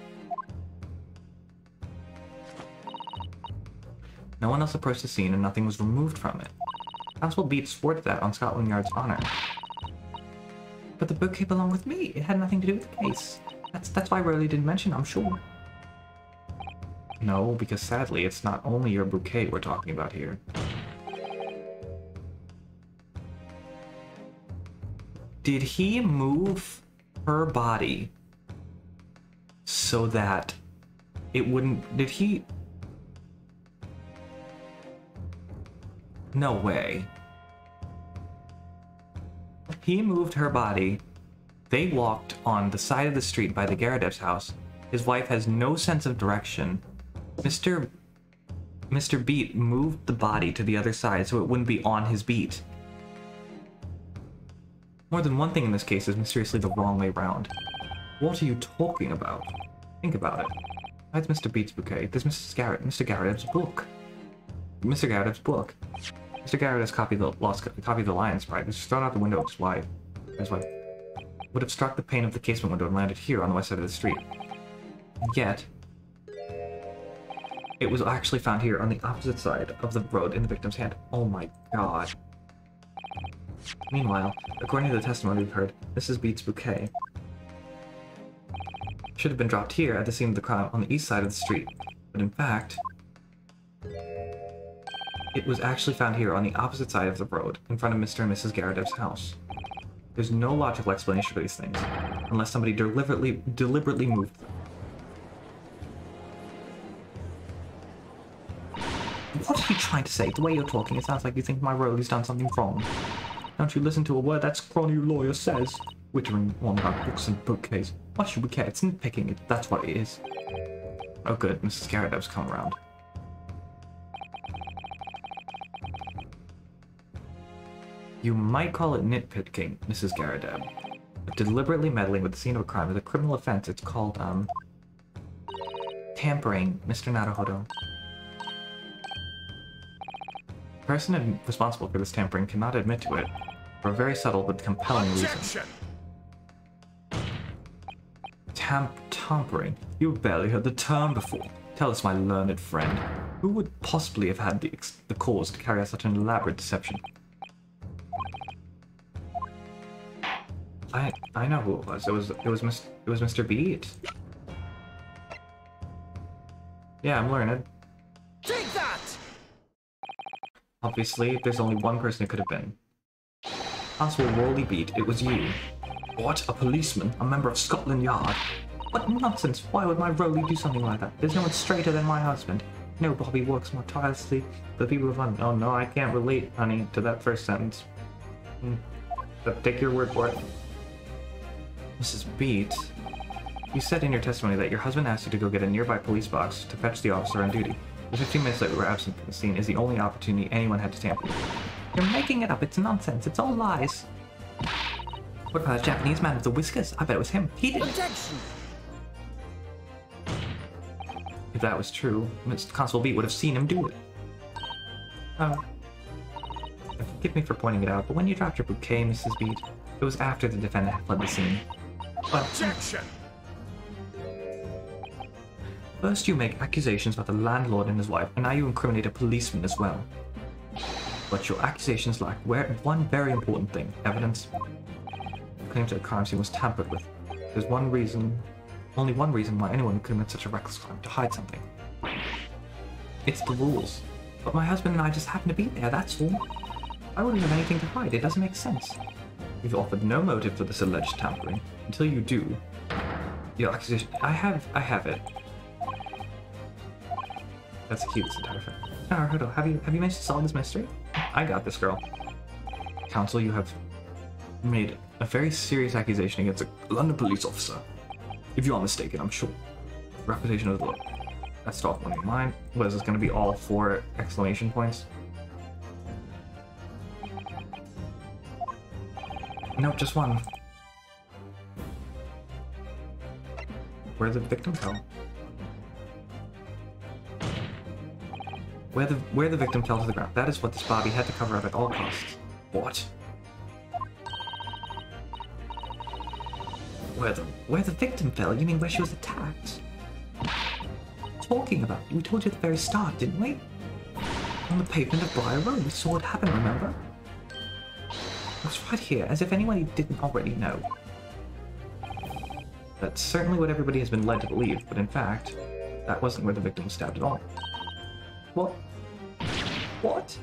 No one else approached the scene and nothing was removed from it. Constable Beat swore to that on Scotland Yard's honor. But the bouquet belonged with me. It had nothing to do with the case. That's why Rowley didn't mention it, I'm sure. No, because sadly, it's not only your bouquet we're talking about here. Did he move her body so that it wouldn't... Did he... No way. He moved her body. They walked on the side of the street by the Garretev's house. His wife has no sense of direction. Mr. Beat moved the body to the other side so it wouldn't be on his beat. More than one thing in this case is mysteriously the wrong way round. What are you talking about? Think about it. Besides Mr. Beat's bouquet, there's Mr. Garretev's book. Mr. Garretev's book. Mr. Garrett has copied the Lion's Pride, which was thrown out the window of his wife. Would have struck the pane of the casement window and landed here on the west side of the street. Yet, it was actually found here on the opposite side of the road in the victim's hand. Oh my god. Meanwhile, according to the testimony we've heard, Mrs. Beat's bouquet should have been dropped here at the scene of the crime on the east side of the street. But in fact, it was actually found here on the opposite side of the road, in front of Mr. and Mrs. Garretev's house. There's no logical explanation for these things, unless somebody deliberately moved them. What are you trying to say? The way you're talking, it sounds like you think my Rolly's done something wrong. Don't you listen to a word that scrawny lawyer says? Wittering on about books and bookcase. Why should we care? It's nitpicking. That's what it is. Oh good, Mrs. Garretev's come around. You might call it nitpicking, Mrs. Garretev. But deliberately meddling with the scene of a crime is a criminal offense. It's called, tampering, Mr. Naruhodo. The person responsible for this tampering cannot admit to it, for a very subtle but compelling reason. Tampering? You've barely heard the term before. Tell us, my learned friend, who would possibly have had the cause to carry out such an elaborate deception? I know who it was. It was Mr. Beat. Yeah, I'm learned. Take that! Obviously, there's only one person it could have been. Constable Rolly Beat, it was you. What? A policeman? A member of Scotland Yard? What nonsense! Why would my Rolly do something like that? There's no one straighter than my husband. No, Bobby works more tirelessly for the people of London. Oh no, I can't relate, honey, to that first sentence. But take your word for it. Mrs. Beat, you said in your testimony that your husband asked you to go get a nearby police box to fetch the officer on duty. The 15 minutes that we were absent from the scene is the only opportunity anyone had to tamper with. You're making it up. It's nonsense. It's all lies. What about that Japanese man with the whiskers? I bet it was him. He did it. Objection! If that was true, Mr. Constable Beat would have seen him do it. Oh. Forgive me for pointing it out, but when you dropped your bouquet, Mrs. Beat, it was after the defendant had fled the scene. But Objection! first you make accusations about the landlord and his wife, and now you incriminate a policeman as well. But your accusations lack one very important thing, evidence. The claim to a crime scene was tampered with. There's only one reason why anyone would commit such a reckless crime, to hide something. It's the rules. But my husband and I just happen to be there, that's all. I wouldn't have anything to hide, it doesn't make sense. You've offered no motive for this alleged tampering. Until you do, your accusation... I have it. That's the key to this entire thing. Naruhodo, have you managed to solve this mystery? I got this, girl. Counsel, you have made a very serious accusation against a London police officer. If you are mistaken, I'm sure. Reputation of the law. That's off one of mine. What is this going to be, all 4 exclamation points? Nope, just one. Where the victim fell. Where the victim fell to the ground. That is what this Bobby had to cover up at all costs. What? Where the victim fell? You mean where she was attacked? Talking about? We told you at the very start, didn't we? On the pavement of Briar Road. We saw it happen, remember? It's right here, as if anyone didn't already know. That's certainly what everybody has been led to believe, but in fact, that wasn't where the victim was stabbed at all. What? What?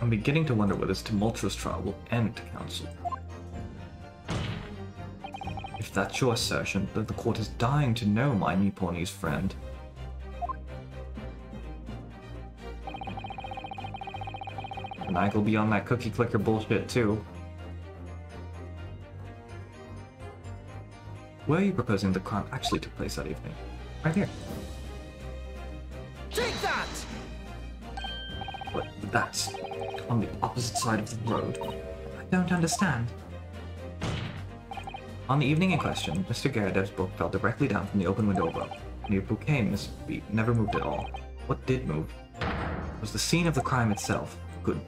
I'm beginning to wonder whether this tumultuous trial will end, Counsel. If that's your assertion, then the court is dying to know my Nipponiese friend. And I will be on that cookie clicker bullshit too. Where are you proposing the crime actually took place that evening? Right here. Take that! But that's on the opposite side of the road. I don't understand. On the evening in question, Mr. Garrett's book fell directly down from the open window above, and your bouquet, Miss B, never moved at all. What did move was the scene of the crime itself. Good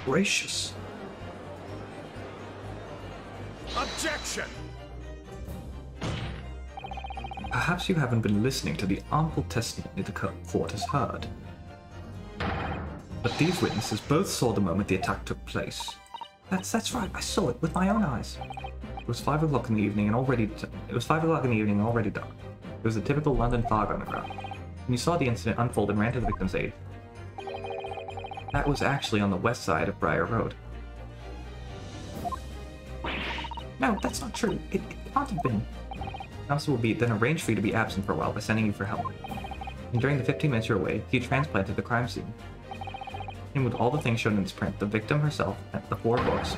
gracious. Objection! Perhaps you haven't been listening to the ample testimony the court has heard. But these witnesses both saw the moment the attack took place. That's right, I saw it with my own eyes. It was 5 o'clock in the evening and already dark. It was a typical London fog on the ground. When you saw the incident unfold and ran to the victim's aid, that was actually on the west side of Briar Road. No, that's not true. It can't have been. Constable Beat then arranged for you to be absent for a while by sending you for help. And during the 15 minutes you were away, he transplanted the crime scene. He moved all the things shown in this print, the victim herself, and the 4 books.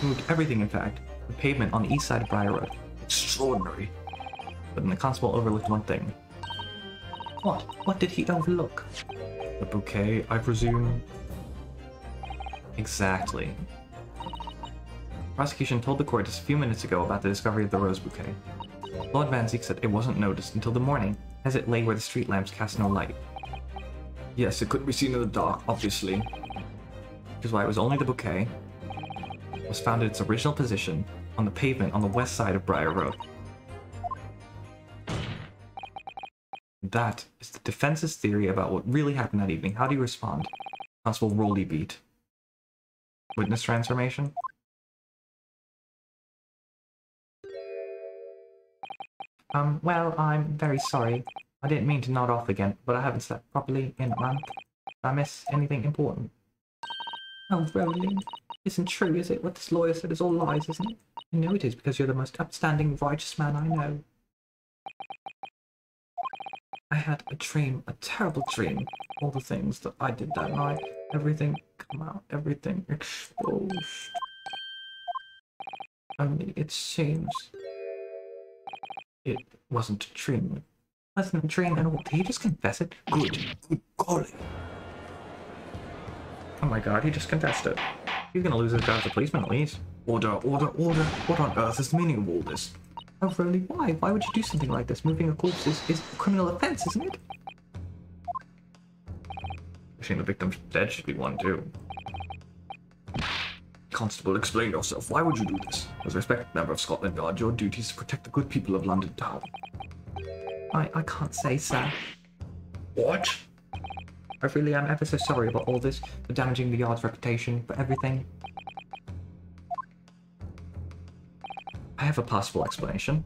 He moved everything, in fact. The pavement on the east side of Briar Road. Extraordinary. But then the constable overlooked one thing. What? What did he overlook? The bouquet, I presume? Exactly. Prosecution told the court just a few minutes ago about the discovery of the rose bouquet. Lord Van Ziek said it wasn't noticed until the morning, as it lay where the street lamps cast no light. Yes, it couldn't be seen in the dark, obviously. Which is why it was only the bouquet was found in its original position on the pavement on the west side of Briar Road. That is the defense's theory about what really happened that evening. How do you respond? Constable Rolly Beat. Witness transformation? Well, I'm very sorry. I didn't mean to nod off again, but I haven't slept properly in a month. Did I miss anything important? Oh, Rowling. Isn't true, is it? What this lawyer said is all lies, isn't it? I know it is, because you're the most upstanding, righteous man I know. I had a dream, a terrible dream. All the things that I did that night, everything come out, everything exposed. Only it seems it wasn't a dream. It wasn't a dream at all. Did he just confess it? Good golly. Oh my god, he just confessed it. He's gonna lose his job as a policeman at least. Order, order, order. What on earth is the meaning of all this? Oh, really? Why? Why would you do something like this? Moving a corpse is a criminal offense, isn't it? Wishing the victim's dead should be one too. Constable, explain yourself. Why would you do this? As a respected member of Scotland Yard, your duty is to protect the good people of London Town. I can't say, sir. What? I really am ever so sorry about all this, for damaging the Yard's reputation, for everything. I have a possible explanation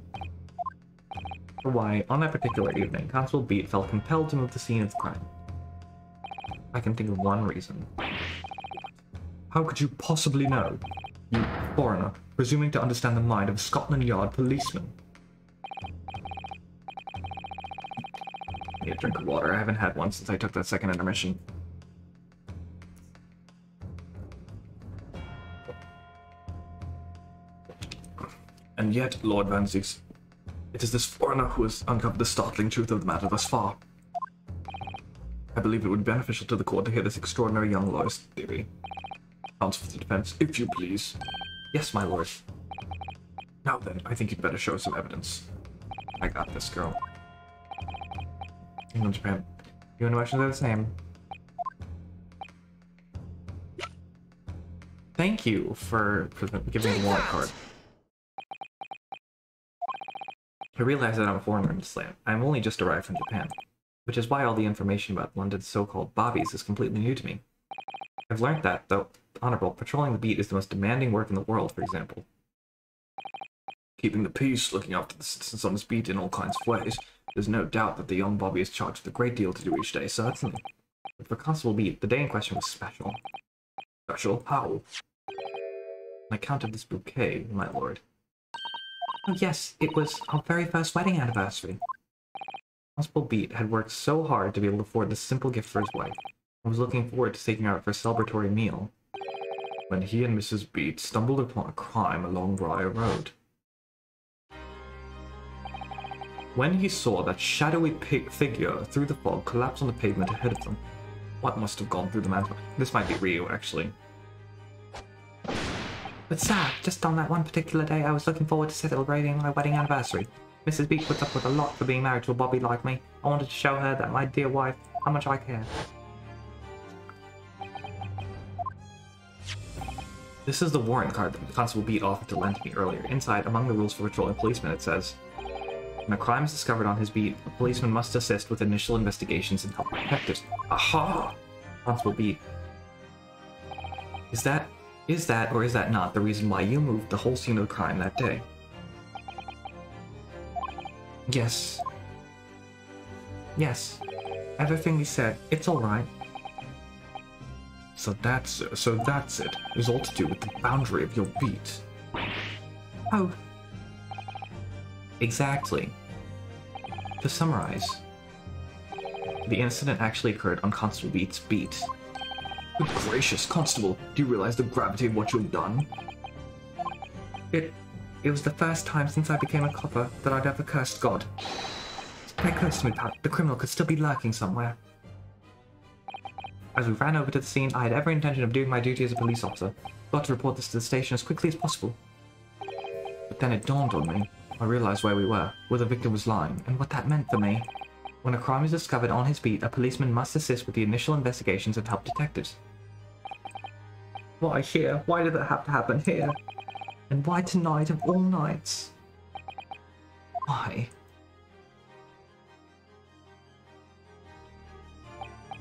for why, on that particular evening, Constable Beat felt compelled to move the scene of the crime. I can think of one reason. How could you possibly know? You foreigner, presuming to understand the mind of a Scotland Yard policeman. I need a drink of water. I haven't had one since I took that second intermission. And yet, Lord Van Ziek, it is this foreigner who has uncovered the startling truth of the matter thus far. I believe it would be beneficial to the court to hear this extraordinary young lawyer's theory. Counsel for the defense, if you please. Yes, my lord. Now then, I think you'd better show some evidence. I got this, girl. England, Japan. You and Russians are the same. Thank you for giving me a warrant card. I realize that I'm a foreigner in this land. I'm only just arrived from Japan, which is why all the information about London's so-called bobbies is completely new to me. I've learned that, though honorable, patrolling the beat is the most demanding work in the world, for example. Keeping the peace, looking after the citizens on this beat in all kinds of ways. There's no doubt that the young bobby is charged with a great deal to do each day, certainly. But for Constable Beat, the day in question was special. Special? How? On account of this bouquet, my lord. Oh yes, it was our very first wedding anniversary. Constable Beat had worked so hard to be able to afford this simple gift for his wife, and was looking forward to taking her out for a celebratory meal, when he and Mrs. Beat stumbled upon a crime along Briar Road. When he saw that shadowy figure through the fog collapse on the pavement ahead of them, what must have gone through the man's mind? This might be Rio, actually. But sir, just on that one particular day, I was looking forward to celebrating my wedding anniversary. Mrs. Beat puts up with a lot for being married to a bobby like me. I wanted to show her that my dear wife, how much I care. This is the warrant card that Constable Beat offered to lend to me earlier. Inside, among the rules for patrolling policemen, it says, when a crime is discovered on his beat, a policeman must assist with initial investigations and help detectives. Aha! Constable Beat. Is that or is that not the reason why you moved the whole scene of the crime that day? Yes. Yes. Everything he said, it's alright. So that's it. It was all to do with the boundary of your beat. Oh. Exactly. To summarize, the incident actually occurred on Constable Beat's beat. Good gracious, Constable, do you realize the gravity of what you've done? It was the first time since I became a copper that I'd ever cursed God. It occurs to me that the criminal could still be lurking somewhere. As we ran over to the scene, I had every intention of doing my duty as a police officer. Got to report this to the station as quickly as possible. But then it dawned on me. I realized where we were, where the victim was lying, and what that meant for me. When a crime is discovered on his beat, a policeman must assist with the initial investigations and help detectives. Why here? Why did that have to happen here? And why tonight of all nights? Why?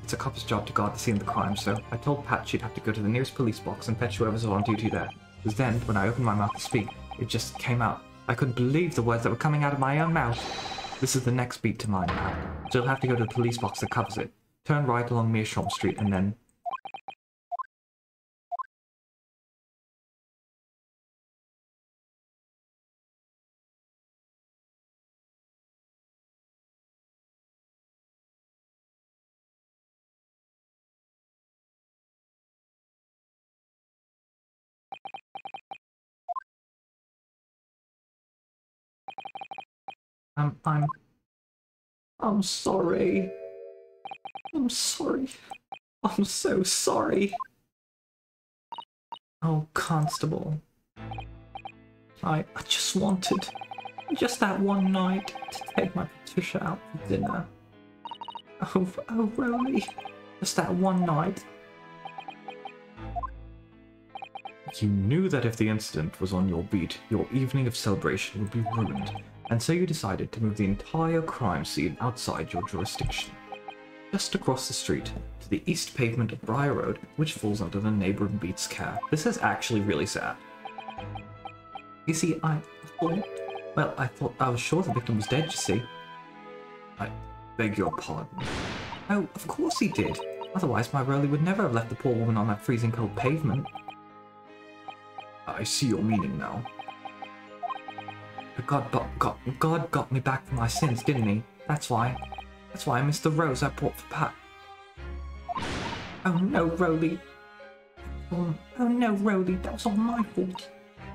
It's a cop's job to guard the scene of the crime, so I told Pat she'd have to go to the nearest police box and fetch whoever's on duty there. It was then, when I opened my mouth to speak, it just came out. I couldn't believe the words that were coming out of my own mouth. This is the next beat to mine, Pat. So you'll have to go to the police box that covers it. Turn right along Meerschaum Street and then... I'm sorry. I'm sorry. I'm so sorry. Oh, Constable. I just wanted, just that one night, to take my Patricia out for dinner. Oh, Rolly. Just that one night. You knew that if the incident was on your beat, your evening of celebration would be ruined, and so you decided to move the entire crime scene outside your jurisdiction. Just across the street, to the east pavement of Briar Road, which falls under the neighboring beat's care. This is actually really sad. You see, I thought I was sure the victim was dead, you see. I beg your pardon. Oh, of course he did. Otherwise, my Rolly would never have left the poor woman on that freezing cold pavement. I see your meaning now. But God got me back from my sins, didn't he? That's why I missed the rose I brought for Pat. Oh no, Rolly. Oh no, Rolly, that was all my fault.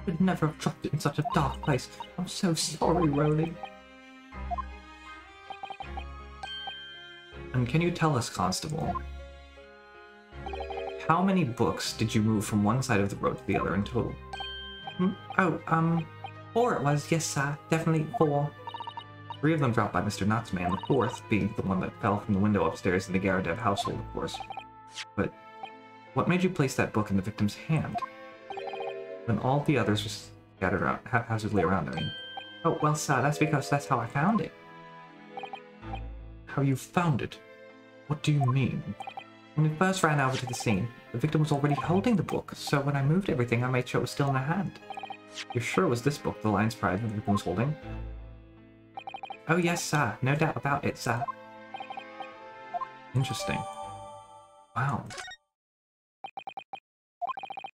I'd never have dropped it in such a dark place. I'm so sorry, Rolly. And can you tell us, Constable, how many books did you move from one side of the road to the other in total? 4 it was, yes sir, definitely 4. 3 of them dropped by Mr. Natsme, and the 4th being the one that fell from the window upstairs in the Garradev household, of course. But what made you place that book in the victim's hand, when all the others were scattered around, haphazardly around, I mean? Oh, well sir, that's because that's how I found it. How you found it? What do you mean? When we first ran over to the scene, the victim was already holding the book, so when I moved everything, I made sure it was still in her hand. You're sure it was this book, The Lion's Pride, that the victim was holding? Oh yes, sir. No doubt about it, sir. Interesting. Wow.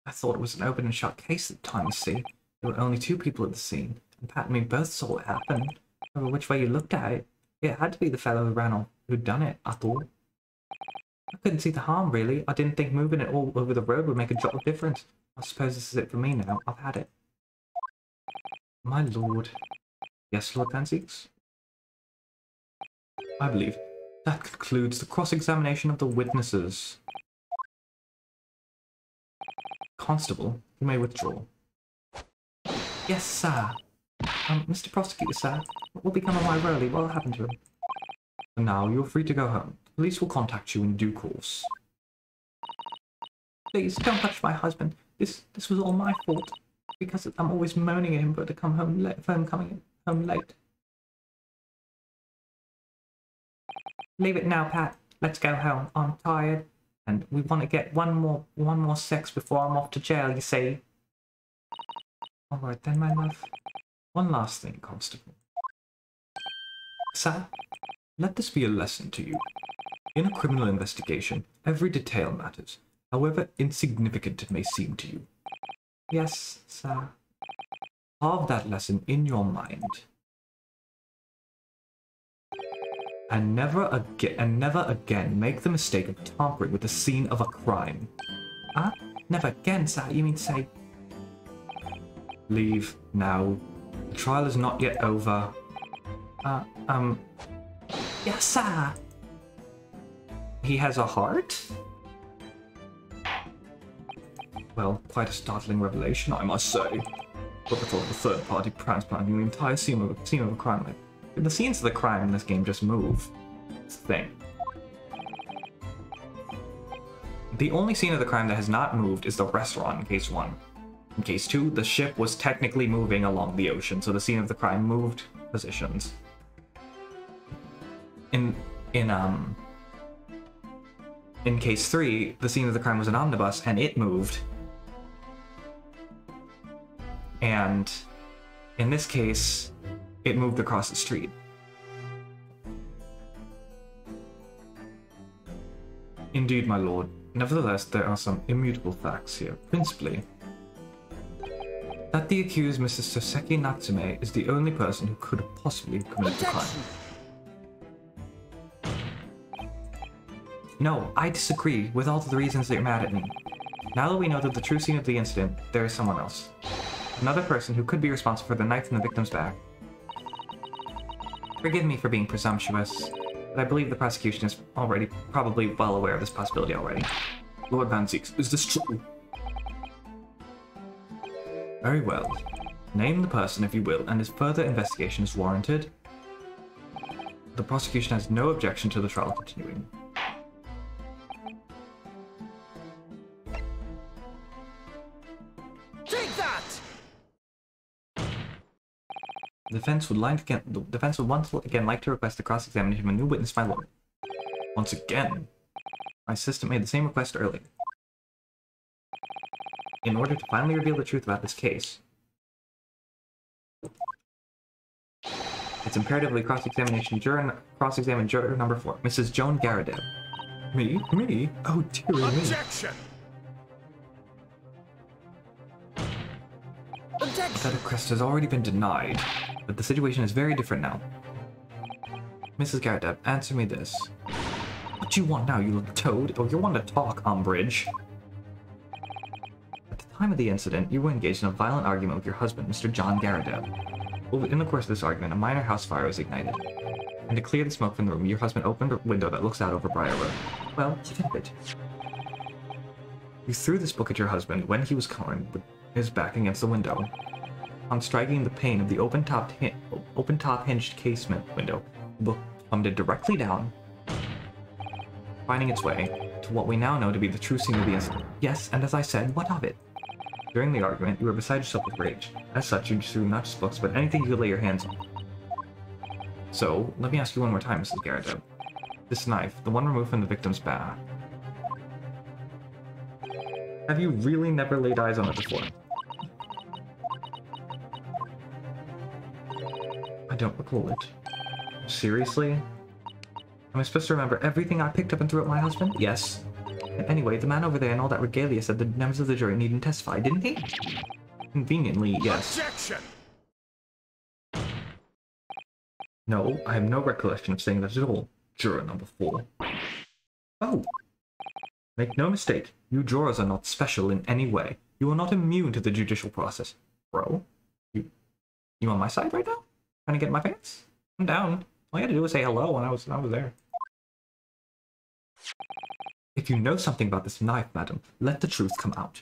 I thought it was an open and shut case at the time, you see. There were only 2 people at the scene, and Pat and me both saw it happen. However, which way you looked at it, it had to be the fellow who ran off who'd done it, I thought. I couldn't see the harm, really. I didn't think moving it all over the road would make a jot of difference. I suppose this is it for me now. I've had it. My lord. Yes, Lord Vanziques? I believe that concludes the cross-examination of the witnesses. Constable, you may withdraw. Yes, sir. Mr. Prosecutor, sir, what will become of my Rowley? What will happen to him? And now you're free to go home. The police will contact you in due course. Please, don't touch my husband. This was all my fault. Because I'm always moaning at him for him coming home late. Leave it now, Pat. Let's go home. I'm tired. And we want to get one more sex before I'm off to jail, you see. Alright then, my love. One last thing, Constable. Sir, let this be a lesson to you. In a criminal investigation, every detail matters, however insignificant it may seem to you. Yes, sir. Carve that lesson in your mind. And never again make the mistake of tampering with the scene of a crime. Never again, sir? You mean to say... Leave now. The trial is not yet over. Yes, sir. He has a heart? Well, quite a startling revelation, I must say. But the thought of a third-party transplanting the entire scene of a crime. Like, the scenes of the crime in this game just move. It's the thing. The only scene of the crime that has not moved is the restaurant in case 1. In case 2, the ship was technically moving along the ocean, so the scene of the crime moved positions. In case 3, the scene of the crime was an omnibus, and it moved. And in this case, it moved across the street. Indeed, my lord. Nevertheless, there are some immutable facts here. Principally, that the accused, Mrs. Soseki Natsume, is the only person who could have possibly committed the crime. No, I disagree with all of the reasons that you're mad at me. Now that we know that the true scene of the incident, there is someone else. Another person who could be responsible for the knife in the victim's back. Forgive me for being presumptuous, but I believe the prosecution is probably well aware of this possibility already. Lord Vanziques, is this true? Very well. Name the person if you will, and if further investigation is warranted, the prosecution has no objection to the trial continuing. The defense would once again like to request the cross-examination of a new witness, my lord. Once again? My assistant made the same request earlier. In order to finally reveal the truth about this case, it's imperatively cross-examine juror number 4, Mrs. Joan Garrett. Me? Me? Oh dearie me. Objection! That request has already been denied, but the situation is very different now. Mrs. Garrett, answer me this. What do you want now, you little toad? Oh, you want to talk, Umbridge. At the time of the incident, you were engaged in a violent argument with your husband, Mr. John Garrett. In the course of this argument, a minor house fire was ignited. And to clear the smoke from the room, your husband opened a window that looks out over Briar Road. Well, stop it. You threw this book at your husband when he was covering his back against the window. On striking the pane of the open-top hinged casement window, the book plummeted directly down, finding its way to what we now know to be the true scene of the incident. Yes, and as I said, what of it? During the argument, you were beside yourself with rage. As such, you threw not just books, but anything you could lay your hands on. So, let me ask you one more time, Mrs. Garrett. This knife, the one removed from the victim's back. Have you really never laid eyes on it before? I don't recall it. Seriously? Am I supposed to remember everything I picked up and threw at my husband? Yes. Anyway, the man over there and all that regalia said the members of the jury needn't testify, didn't he? Conveniently, yes. Objection! No, I have no recollection of saying that at all. Juror number 4. Oh! Make no mistake, you jurors are not special in any way. You are not immune to the judicial process. Bro? You on my side right now? Trying to get in my pants? I'm down. All you had to do was say hello when I was there. If you know something about this knife, madam, let the truth come out.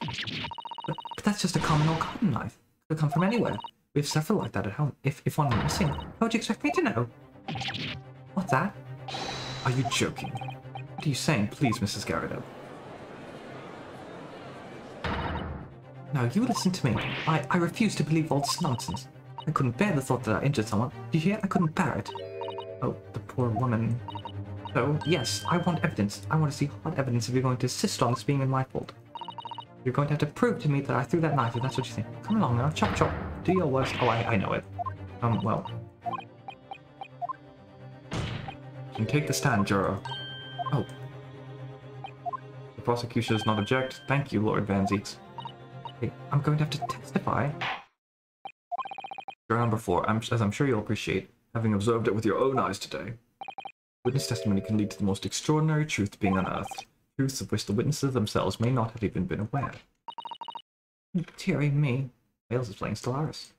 But that's just a common old cotton knife. It could come from anywhere. We have several like that at home. If one were missing, how would you expect me to know? What's that? Are you joking? What are you saying, please, Mrs. Garrett? No, you listen to me. I refuse to believe all this nonsense. I couldn't bear the thought that I injured someone. Do you hear? I couldn't bear it. Oh, the poor woman. So, yes, I want evidence. I want to see hard evidence if you're going to insist on this being in my fault. You're going to have to prove to me that I threw that knife if that's what you think. Come along now, chop chop. Do your worst. Oh, I know it. Well. You can take the stand, juror. Oh. The prosecution does not object. Thank you, Lord Van Zieks. Okay, I'm going to have to testify. Juror number 4, as I'm sure you'll appreciate, having observed it with your own eyes today. Witness testimony can lead to the most extraordinary truth being unearthed, truths of which the witnesses themselves may not have even been aware. Dearie me, Wales is playing Stellaris.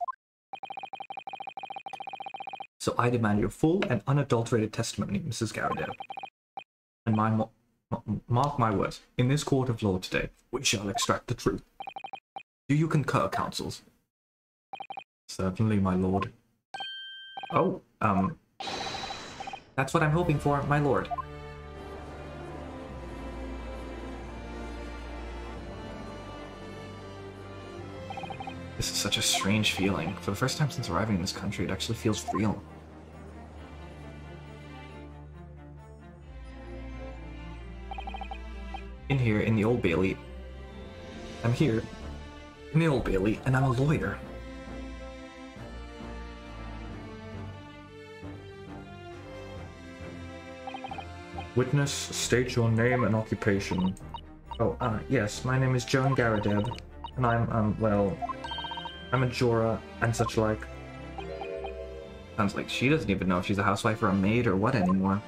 So I demand your full and unadulterated testimony, Mrs. Garrett. And mark my words, in this court of law today, we shall extract the truth. Do you concur, counsels? Certainly, my lord. Oh, that's what I'm hoping for, my lord. This is such a strange feeling. For the first time since arriving in this country, it actually feels real. In here, in the Old Bailey. I'm here, in the Old Bailey, and I'm a lawyer. Witness, state your name and occupation. Oh, yes, my name is Joan Garrett, and I'm, well, I'm a juror and such like. Sounds like she doesn't even know if she's a housewife or a maid or what anymore.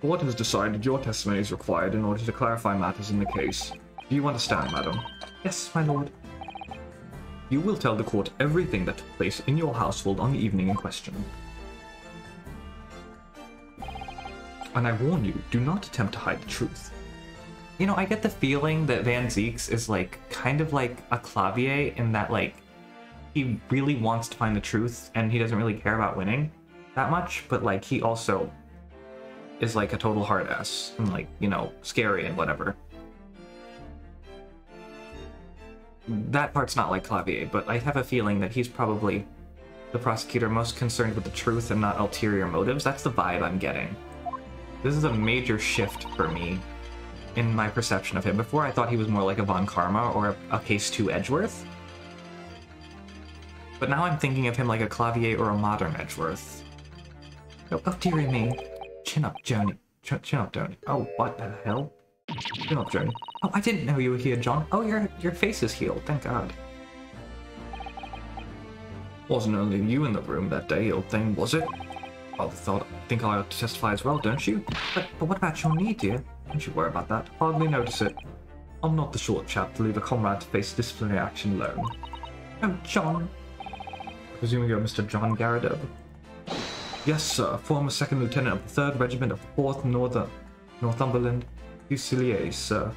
The court has decided your testimony is required in order to clarify matters in the case. Do you understand, madam? Yes, my lord. You will tell the court everything that took place in your household on the evening in question. And I warn you, do not attempt to hide the truth. You know, I get the feeling that Van Zieks is, like, kind of like a Clavier in that, like, he really wants to find the truth and he doesn't really care about winning that much, but, like, he also is, like, a total hard ass and, like, you know, scary and whatever. That part's not like Clavier, but I have a feeling that he's probably the prosecutor most concerned with the truth and not ulterior motives. That's the vibe I'm getting. This is a major shift for me in my perception of him. Before, I thought he was more like a Von Karma or a Case 2 Edgeworth. But now I'm thinking of him like a Clavier or a modern Edgeworth. Oh, dearie me. Chin up, Joni. Chin up, Joni. Oh, what the hell? Chin up, Joni. Oh, I didn't know you were here, John. Oh, your face is healed. Thank God. Wasn't only you in the room that day, old thing, was it? I think I ought to testify as well, don't you? But what about your knee, dear? Don't you worry about that. Hardly notice it. I'm not the short chap to leave a comrade to face disciplinary action alone. Oh, John. Presuming you're Mr. John Garrett. Yes, sir. Former 2nd Lieutenant of the 3rd Regiment of the 4th Northumberland Fusiliers, sir.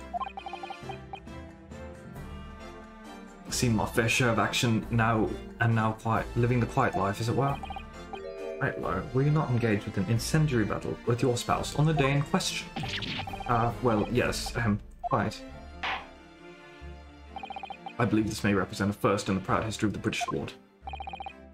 Seen my fair share of action now, and now living the quiet life, as it were. Right, Laura, were you not engaged with an incendiary battle with your spouse on the day in question? Well, yes, quite. I believe this may represent a first in the proud history of the British court.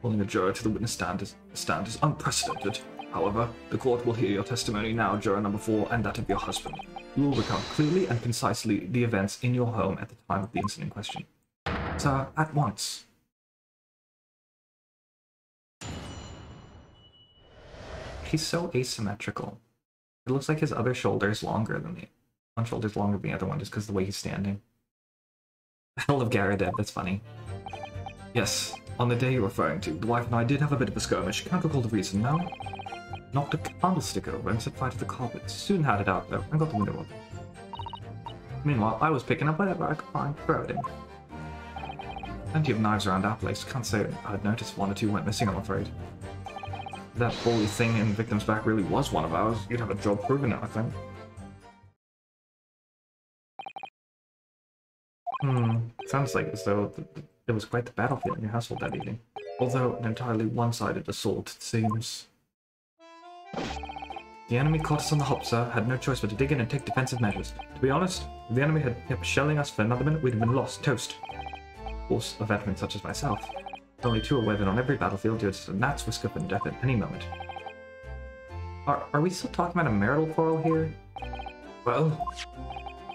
Calling a juror to the witness stand is unprecedented. However, the court will hear your testimony now, juror number 4, and that of your husband. You will recount clearly and concisely the events in your home at the time of the incident in question. Sir, at once. He's so asymmetrical. It looks like his other shoulder is longer than one shoulder's longer than the other one just because of the way he's standing. Hell of Garrett, that's funny. Yes, on the day you're referring to, the wife and I did have a bit of a skirmish. Can't recall the reason now. Knocked a candlestick over and set fire to the carpet. Soon had it out though, and got the window open. Meanwhile, I was picking up whatever I could find, throw it in. Plenty of knives around our place. Can't say I'd noticed one or two went missing, I'm afraid. If that bully thing in the victim's back really was one of ours, you'd have a job proving it, I think. Sounds like as though it was quite the battlefield in your household that evening. Although an entirely one-sided assault, it seems. The enemy caught us on the hop, sir. Had no choice but to dig in and take defensive measures. To be honest, if the enemy had kept shelling us for another minute, we'd have been lost, toast. Of course, a veteran such as myself. Only too aware that on every battlefield, there's a gnat's risk of death at any moment. Are we still talking about a marital quarrel here? Well,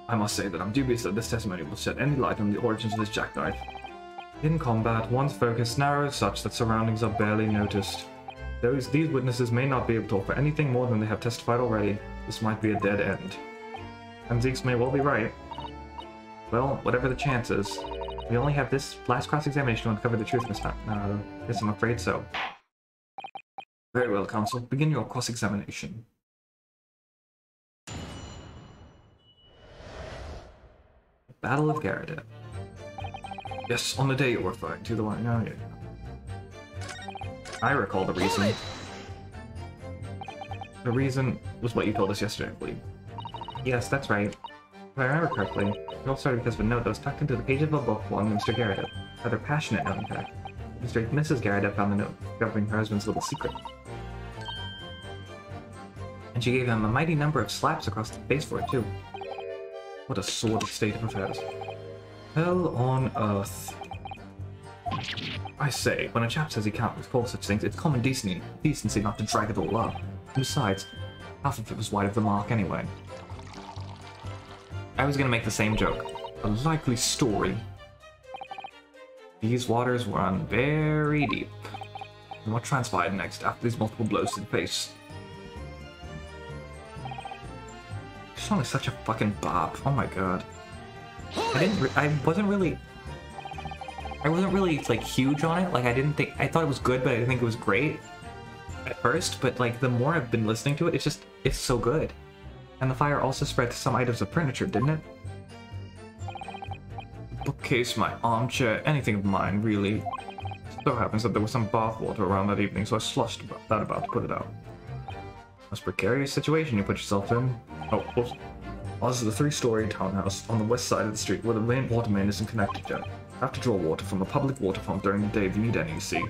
I must say that I'm dubious that this testimony will shed any light on the origins of this jackknife. In combat, one's focus narrows such that surroundings are barely noticed. These witnesses may not be able to offer anything more than they have testified already. This might be a dead end. And Zeeks may well be right. Well, whatever the chances, we only have this last cross-examination to uncover the truth, Miss No, yes, I'm afraid so. Very well, Counsel. Begin your cross-examination. Battle of Garrett. Yes, on the day you're referring to, the one. Oh, yeah. I recall the reason. The reason was what you told us yesterday, I believe. Yes, that's right. If I remember correctly, it all started because of a note that was tucked into the page of a book belonging to Mr. Garrett. Rather passionate note, in fact. Mrs. Garrett found the note, discovering her husband's little secret. And she gave him a mighty number of slaps across the face for it, too. What a sordid state of affairs. Hell on earth. I say, when a chap says he can't recall such things, it's common decency not to drag it all up. And besides, half of it was wide of the mark anyway. I was gonna make the same joke. A likely story. These waters run very deep. And what transpired next after these multiple blows to the face? Sean is such a fucking bop. Oh my god. I wasn't really like huge on it. Like I thought it was good, but I didn't think it was great at first. But like the more I've been listening to it, it's so good. And the fire also spread to some items of furniture, didn't it? Bookcase, my armchair, anything of mine, really. It so happens that there was some bath water around that evening, so I slushed that about to put it out. Most precarious situation you put yourself in. Oh, whoops. This is a 3-story townhouse on the west side of the street where the main water main isn't connected yet. I have to draw water from a public water pump during the day if you need any, you see.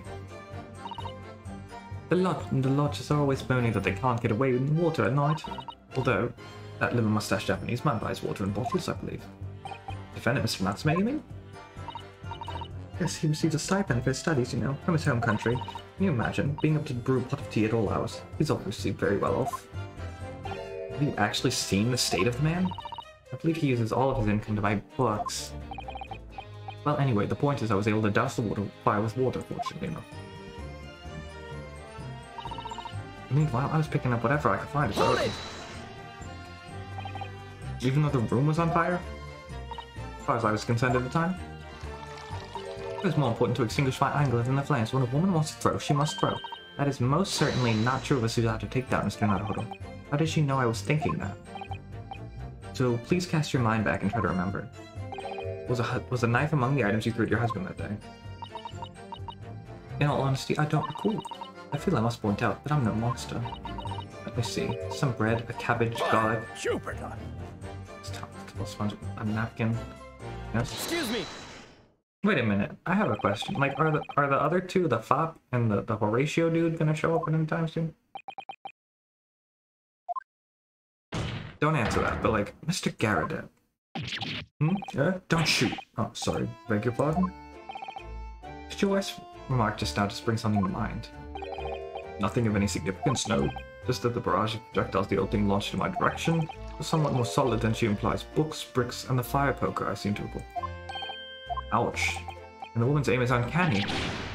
The lodgers are always moaning that they can't get away with water at night. Although, that little mustache Japanese man buys water in bottles, I believe. Defendant Mr. Natsume, you mean? Yes, he receives a stipend for his studies, you know, from his home country. Can you imagine, being able to brew a pot of tea at all hours? He's obviously very well off. Have you actually seen the state of the man? I believe he uses all of his income to buy books. Well, anyway, the point is I was able to douse the fire with water, fortunately enough. Meanwhile, I was picking up whatever I could find as well. Even though the room was on fire? As far as I was concerned at the time. It was more important to extinguish my anger than the flames. When a woman wants to throw, she must throw. That is most certainly not true of a Suzato takedown, Mr. Naruhodo. How did she know I was thinking that? So please cast your mind back and try to remember. Was a knife among the items you threw at your husband that day? In all honesty, I don't recall. I feel I must point out that I'm no monster. Let me see. Some bread, a cabbage, garlic. Jupiter! A napkin. Yes. Excuse me! Wait a minute. I have a question. Like, are the other two, the Fop and the Horatio dude, gonna show up anytime soon? Don't answer that, but like, Mr. Garrett. Yeah? Don't shoot. Oh, sorry. Beg your pardon? Did your wife's remark just now just bring something to mind? Nothing of any significance, no. Just that the barrage of projectiles the old thing launched in my direction was somewhat more solid than she implies. Books, bricks, and the fire poker I seem to recall. Ouch. And the woman's aim is uncanny.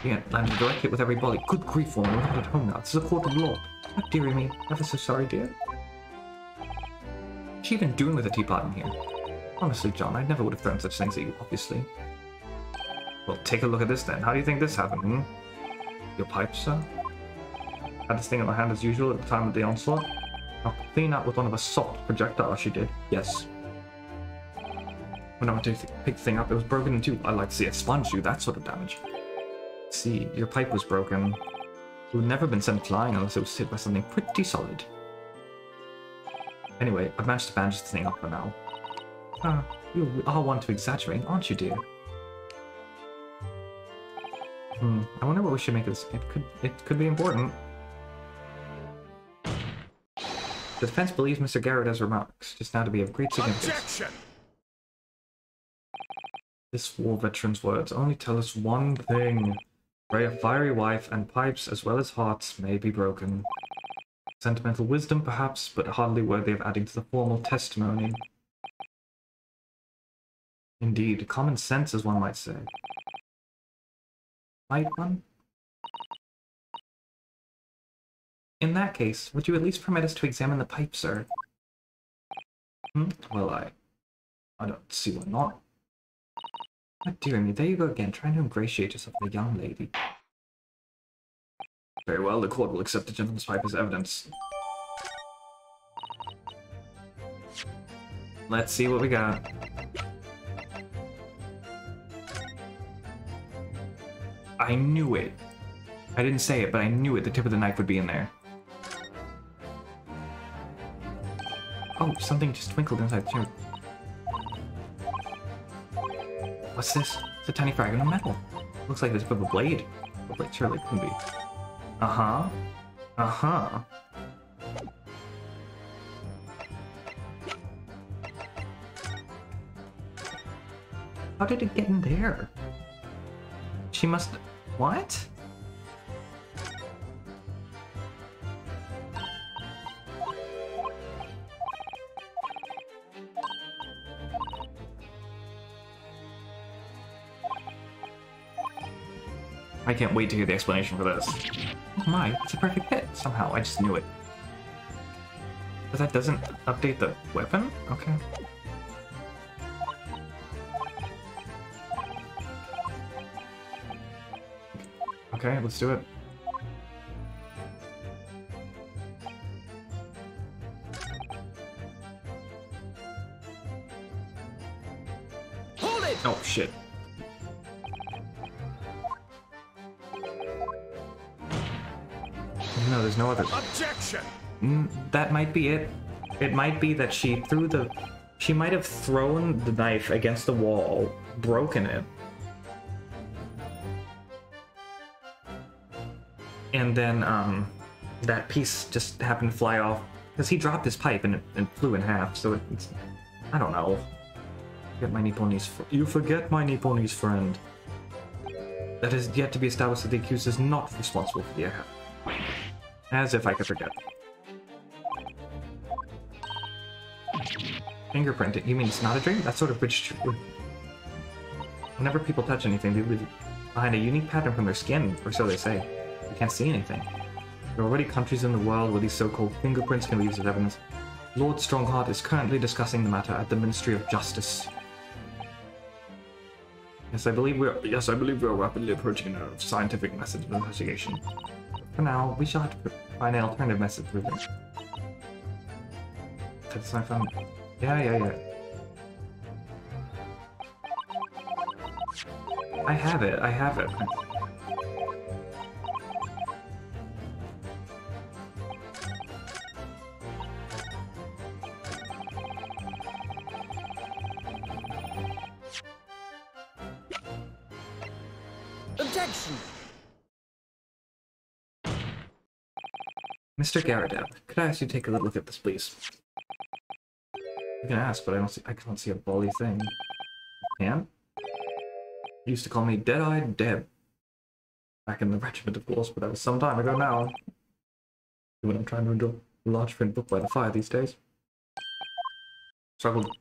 Yeah, landed direct hit with every volley. Good grief, woman, we're not at home now. This is a court of law. Oh, dearie me. Ever so sorry, dear. What's she even doing with a teapot in here? Honestly, John, I never would have thrown such things at you, obviously. Well, take a look at this then. How do you think this happened, hmm? Your pipe, sir? Had this thing in my hand as usual at the time of the onslaught? I'll clean out with one of a soft projectile, she did. Yes. When I went to pick the thing up, it was broken in two. I like to see it sponge do that sort of damage. See, your pipe was broken. It would never have been sent flying unless it was hit by something pretty solid. Anyway, I've managed to bandage the thing up for now. You are one to exaggerate, aren't you, dear? I wonder what we should make of this. It could be important. The defense believes Mr. Garrett has remarks just now to be of great significance. Objection! This war veteran's words only tell us one thing. Pray a fiery wife and pipes as well as hearts may be broken. Sentimental wisdom, perhaps, but hardly worthy of adding to the formal testimony. Indeed, common sense, as one might say. Might one? In that case, would you at least permit us to examine the pipe, sir? Well, I don't see why not. Oh, dear me, there you go again, trying to ingratiate yourself with a young lady. Very well, the court will accept the gentleman's pipe as evidence. Let's see what we got. I knew it. I didn't say it, but I knew it. The tip of the knife would be in there. Oh, something just twinkled inside the tube. What's this? It's a tiny fragment of metal. Looks like this bit of a blade. A blade surely couldn't be. Uh-huh. Uh-huh. How did it get in there? She must... What? I can't wait to hear the explanation for this. Oh my, it's a perfect hit. Somehow, I just knew it. But that doesn't update the weapon? Okay. Okay, let's do it. Hold it! Oh, shit. No, there's no other... Objection! That might be it. It might be that she threw the... She might have thrown the knife against the wall, broken it. And then, that piece just happened to fly off. Because he dropped his pipe and it flew in half, so it's... I don't know. Forget my Nipponi's you forget my Nipponi's friend. That is yet to be established that the accused is not responsible for the attack. As if I could forget. Fingerprinting? You mean it's not a dream? That's sort of British. Whenever people touch anything, they leave behind a unique pattern from their skin, or so they say. You can't see anything. There are already countries in the world where these so-called fingerprints can be used as evidence. Lord Strongheart is currently discussing the matter at the Ministry of Justice. Yes, I believe we are rapidly approaching a scientific method of investigation. For now, we shall have to find an alternative method for this. That's not fun. Yeah. I have it. Objection! Mr. Garrett, could I ask you to take a look at this, please? You can ask, but I can't see a bally thing. You can? You used to call me Dead-Eyed Deb. Back in the regiment, of course, but that was some time ago now. When I'm trying to read a large print book by the fire these days. Struggled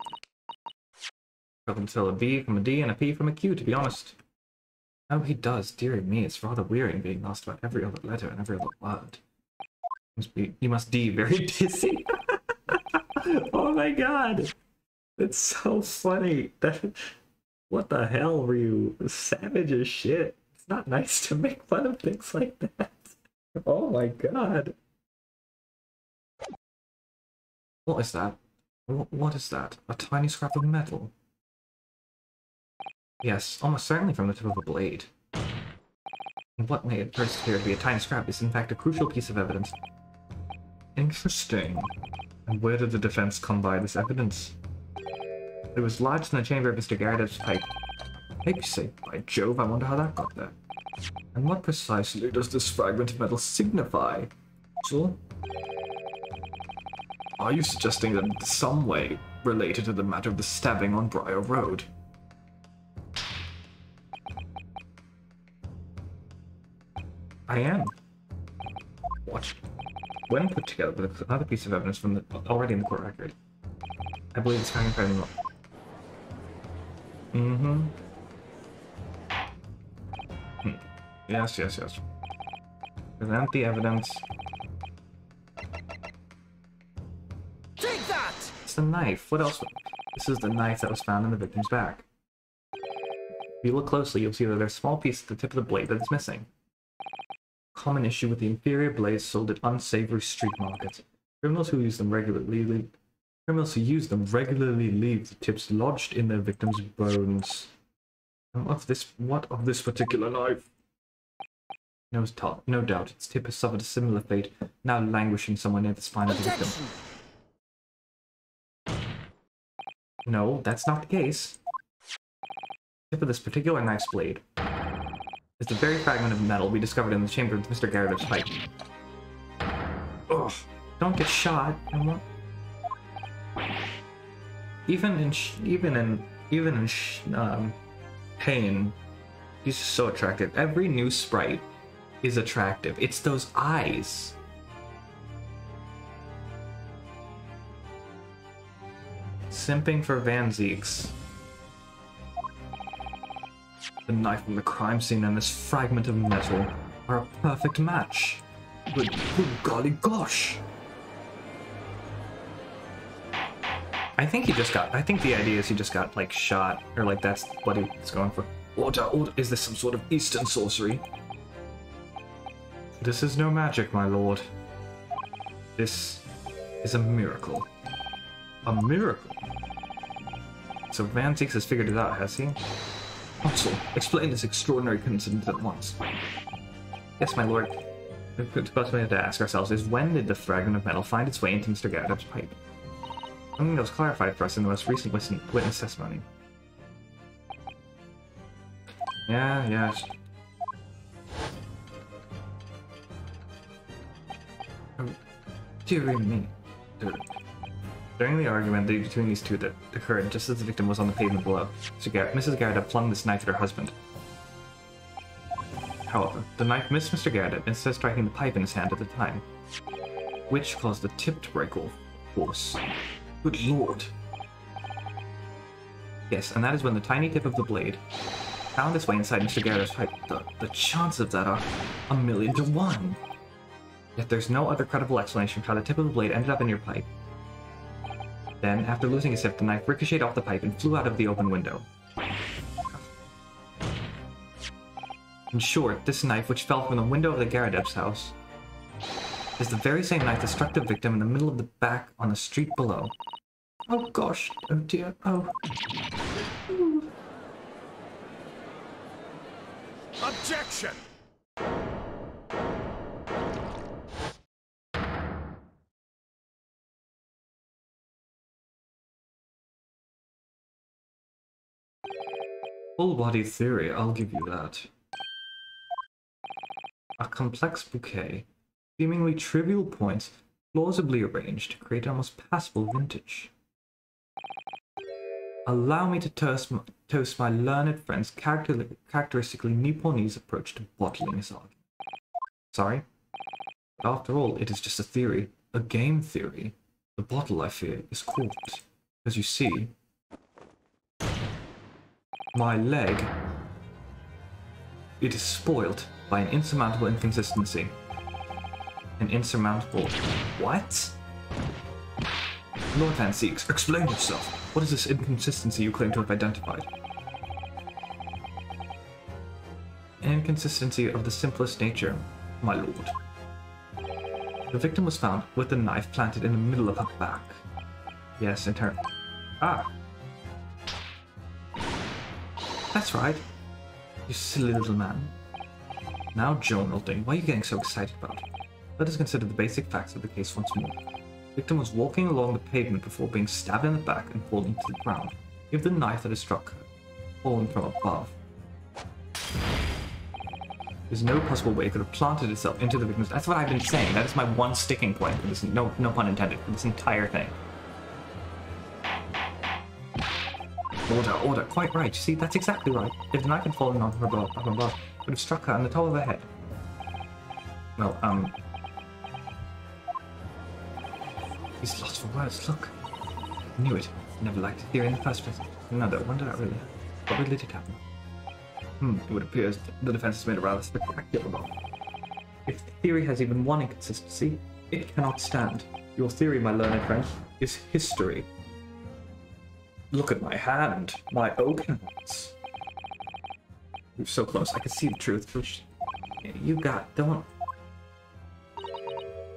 to tell a B from a D and a P from a Q, to be honest. Oh, he does. Dear me, it's rather wearying being asked about every other letter and every other word. You must be very dizzy. Oh my god! It's so funny. What the hell were you? Savage as shit. It's not nice to make fun of things like that. Oh my god. What is that? What is that? A tiny scrap of metal? Yes, almost certainly from the tip of a blade. And what may at first appear to be a tiny scrap is in fact a crucial piece of evidence. Interesting. And where did the defense come by this evidence? It was lodged in the chamber of Mr. Garrett's pipe. Pipe, you say? By Jove, I wonder how that got there. And what precisely does this fragment of metal signify? So, are you suggesting that in some way related to the matter of the stabbing on Briar Road? I am. What? When put together with another piece of evidence from the already in the court record, I believe it's found incredibly. Yes. Present the evidence. Take that! It's the knife. What else? This is the knife that was found in the victim's back. If you look closely, you'll see that there's a small piece at the tip of the blade that is missing. Common issue with the inferior blades sold at unsavory street markets. Criminals who use them regularly leave the tips lodged in their victims' bones. And what of this particular knife? No doubt, its tip has suffered a similar fate, now languishing somewhere near the spine of the victim. No, that's not the case. The tip of this particular knife's blade is the very fragment of metal we discovered in the chamber of Mr. Garrett's pipe. Ugh, don't get shot. Even in pain, he's just so attractive. Every new sprite is attractive. It's those eyes. Simping for Van Zeeks. The knife from the crime scene and this fragment of metal are a perfect match. Good golly gosh. I think the idea is he just got, like, shot, or, like, that's what he's going for. Order, is this some sort of Eastern sorcery? This is no magic, my lord. This is a miracle. A miracle? So Van Zeeks has figured it out, has he? Counsel, explain this extraordinary coincidence at once. Yes, my lord. The question we have to ask ourselves is, when did the fragment of metal find its way into Mr. Garrett's pipe? Something that was clarified for us in the most recent witness testimony. Yeah. Oh, dearie me. During the argument between these two that occurred just as the victim was on the pavement below, Mrs. Garrett had flung this knife at her husband. However, the knife missed Mr. Garrett instead of striking the pipe in his hand at the time, which caused the tip to break off course. Good lord. Yes, and that is when the tiny tip of the blade found its way inside Mr. Garrett's pipe. The chances of that are 1,000,000 to 1. Yet there's no other credible explanation for how the tip of the blade ended up in your pipe. Then, after losing its tip, the knife ricocheted off the pipe and flew out of the open window. In short, this knife, which fell from the window of the Garrett's house, is the very same knife that struck the victim in the middle of the back on the street below. Oh gosh, oh dear, oh. Objection! Full-body theory, I'll give you that. A complex bouquet, seemingly trivial points, plausibly arranged to create almost passable vintage. Allow me to toast my learned friend's characteristically Nipponese approach to bottling his argument. Sorry? But after all, it is just a theory, a game theory. The bottle, I fear, is corked. As you see, my leg, it is spoilt by an insurmountable inconsistency. An insurmountable... What? Lord Van Zeeks, explain yourself. What is this inconsistency you claim to have identified? An inconsistency of the simplest nature, my lord. The victim was found with the knife planted in the middle of her back. Yes, in her... Ah! That's right. You silly little man. Now, Joan, old thing, why are you getting so excited about it? Let us consider the basic facts of the case once more. The victim was walking along the pavement before being stabbed in the back and falling to the ground, with the knife that had struck her, falling from above. There's no possible way it could have planted itself into the victim's... That's what I've been saying. That is my one sticking point for this. No pun intended, for this entire thing. Order. Quite right. You see, that's exactly right. If the knife had fallen on her above, it would have struck her on the top of her head. Well, he's lost for words. Look. I knew it. Never liked it here in the first place. No, when did that really... What really did happen? It would appear as the defense has made a rather spectacular one. If the theory has even one inconsistency, it cannot stand. Your theory, my learned friend, is history. Look at my hand. My oak hands. You're so close. I can see the truth. Which don't...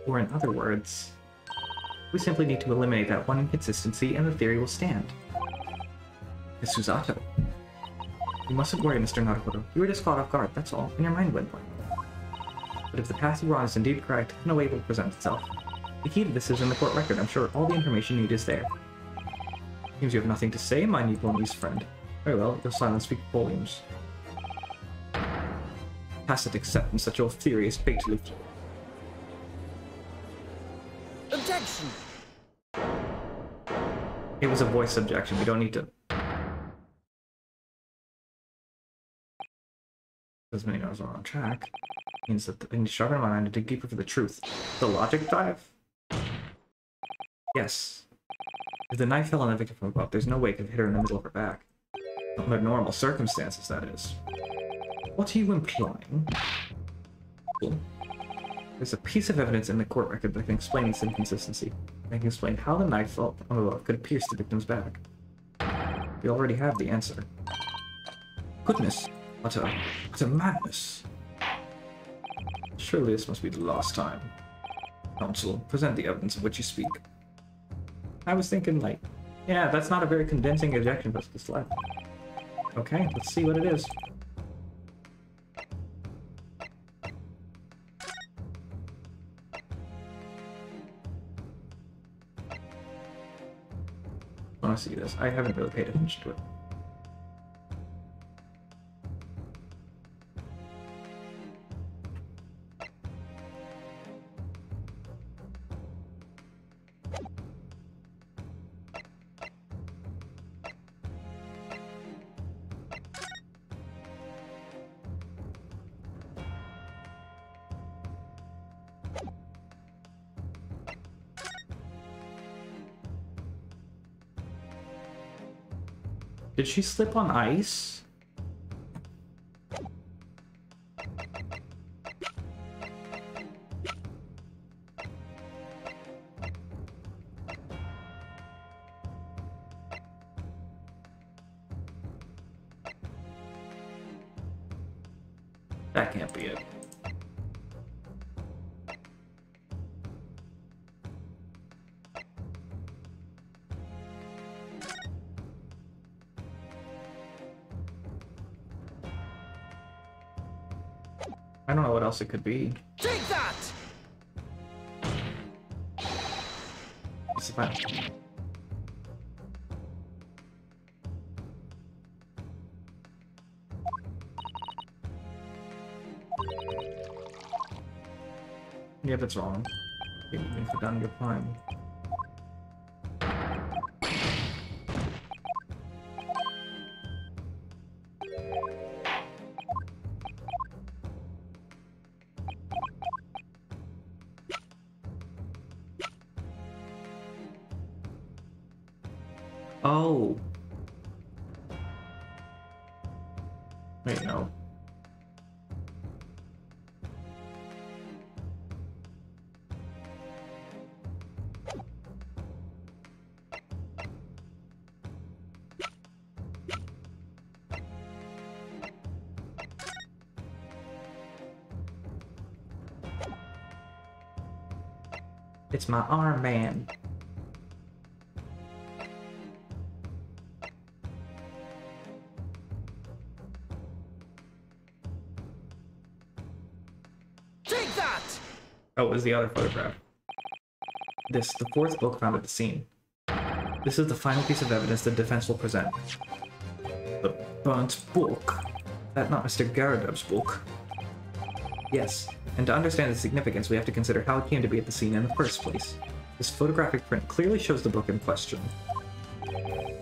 Or in other words, we simply need to eliminate that one inconsistency and the theory will stand. Miss Susato. You mustn't worry, Mr. Naruhodo. You were just caught off guard, that's all, and your mind went blank. But if the path you were on is indeed correct, no way will present itself. The key to this is in the court record. I'm sure all the information you need is there. Seems you have nothing to say, my Nippon-ese friend. Very well, your silence speaks volumes. Tacit acceptance that your theory is fatally flawed. Objection! It was a voice objection, we don't need to... As many knows we're on track, means that I need to sharpen my mind and dig deeper for the truth. The logic dive? Yes. If the knife fell on the victim from above, there's no way it could hit her in the middle of her back. Under normal circumstances, that is. What are you implying? There's a piece of evidence in the court record that can explain this inconsistency. I can explain how the knife from above could have pierced the victim's back. We already have the answer. Goodness! What a madness. Surely this must be the last time. Counsel, present the evidence of which you speak. I was thinking, like, yeah, that's not a very convincing objection, but it's left. Okay, let's see what it is. I want to see this. I haven't really paid attention to it. Did she slip on ice? That can't be it. I don't know what else it could be. Take that! It's fine. Yeah, that's wrong. Even for down your prime. Oh. Wait, no. It's my armband. Take that! Oh, it was the other photograph. This, the fourth book found at the scene. This is the final piece of evidence the defense will present. The burnt book. That not Mr. Garredub's book. Yes, and to understand its significance, we have to consider how it came to be at the scene in the first place. This photographic print clearly shows the book in question,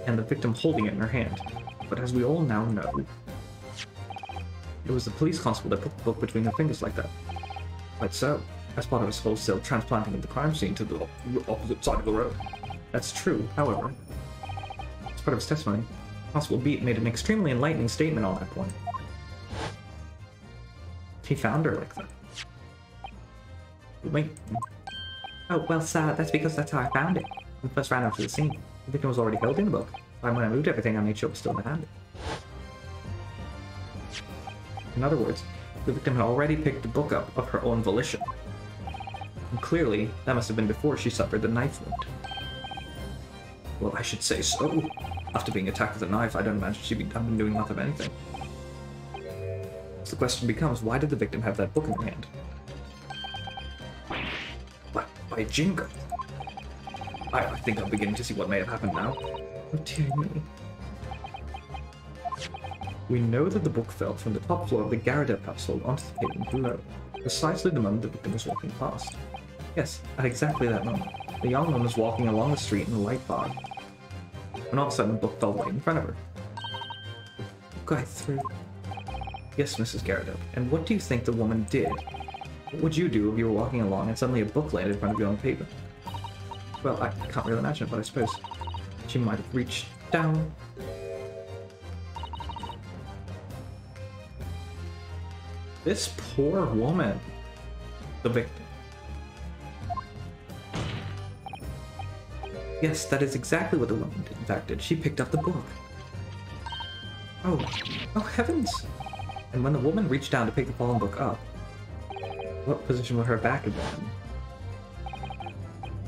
and the victim holding it in her hand. But as we all now know, it was the police constable that put the book between her fingers like that. Quite so, as part of his wholesale transplanting of the crime scene to the opposite side of the road. That's true, however. As part of his testimony, Constable Beat made an extremely enlightening statement on that point. He found her like that. Wait. Oh, well, sir, that's because that's how I found it. When I first ran out to the scene, the victim was already held in the book. And when I moved everything, I made sure it was still in the hand. In other words, the victim had already picked the book up of her own volition. And clearly, that must have been before she suffered the knife wound. Well, I should say so. After being attacked with a knife, I don't imagine she'd been doing much of anything. So the question becomes, why did the victim have that book in her hand? By Jingo. I think I'm beginning to see what may have happened now. Oh dear me. We know that the book fell from the top floor of the Garredub household onto the pavement below, precisely the moment the victim was walking past. Yes, at exactly that moment, the young woman was walking along the street in the light fog, when all of a sudden the book fell right in front of her. The guy threw... Yes, Mrs. Garredub, and what do you think the woman did? What would you do if you were walking along and suddenly a book landed in front of you on the pavement? Well, I can't really imagine it, but I suppose she might have reached down. This poor woman. The victim. Yes, that is exactly what the woman in fact did. She picked up the book. Oh heavens! And when the woman reached down to pick the fallen book up, what position would her back have been?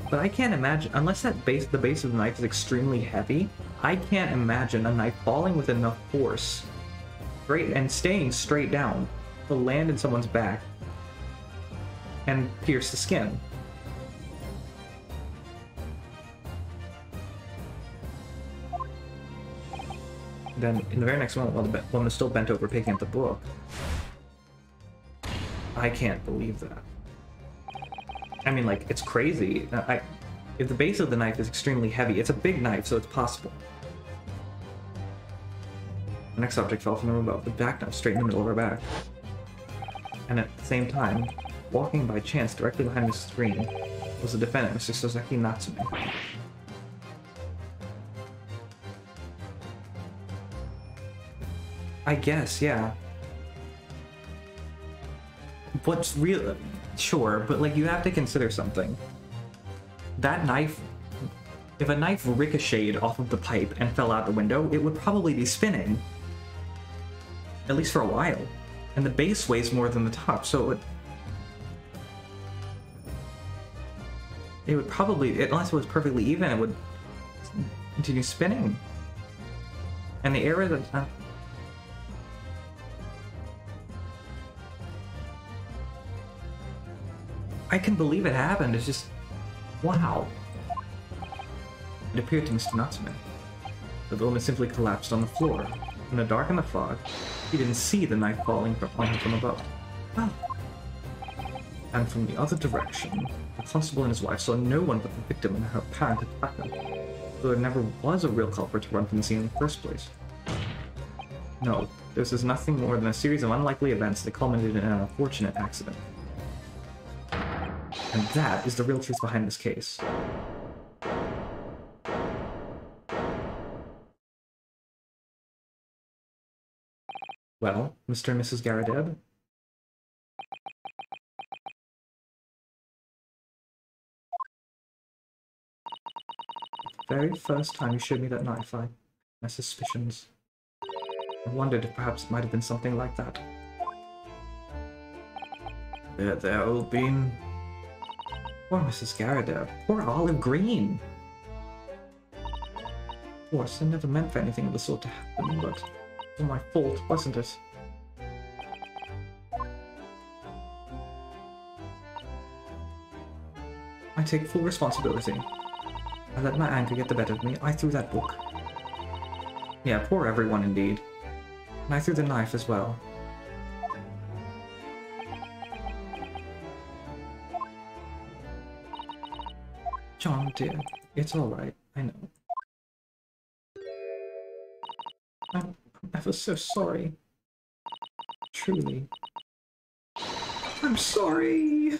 But I can't imagine, unless the base of the knife is extremely heavy, I can't imagine a knife falling with enough force, and staying straight down, to land in someone's back and pierce the skin. Then, in the very next moment, while the woman is still bent over picking up the book, I can't believe that. I mean, like, it's crazy. If the base of the knife is extremely heavy, it's a big knife, so it's possible. The next object fell from above, the back knife straight in the middle of her back. And at the same time, walking by chance directly behind the screen, was the defendant, Mr. Soseki Natsume. I guess, yeah. What's real? Sure, but like you have to consider something. That knife, if a knife ricocheted off of the pipe and fell out the window, it would probably be spinning. At least for a while. And the base weighs more than the top, so it would probably, unless it was perfectly even, it would continue spinning. And the area that... I can believe it happened, it's just... wow. It appeared to Mr. Natsume that the woman simply collapsed on the floor. In the dark and the fog, he didn't see the knife falling on him from above. Well... And from the other direction, the constable and his wife saw no one but the victim and her parent attack them, though there never was a real culprit to run from the scene in the first place. No, this is nothing more than a series of unlikely events that culminated in an unfortunate accident. And that is the real truth behind this case. Well, Mr. and Mrs. Garredub? The very first time you showed me that knife, my suspicions. I wondered if perhaps it might have been something like that. There have been Poor Mrs. Garrett, poor Olive Green. Of course, I never meant for anything of the sort to happen, but it was my fault, wasn't it? I take full responsibility. I let my anger get the better of me. I threw that book. Yeah, poor everyone indeed. And I threw the knife as well. John, dear, it's alright, I know. I'm ever so sorry. Truly. I'm sorry!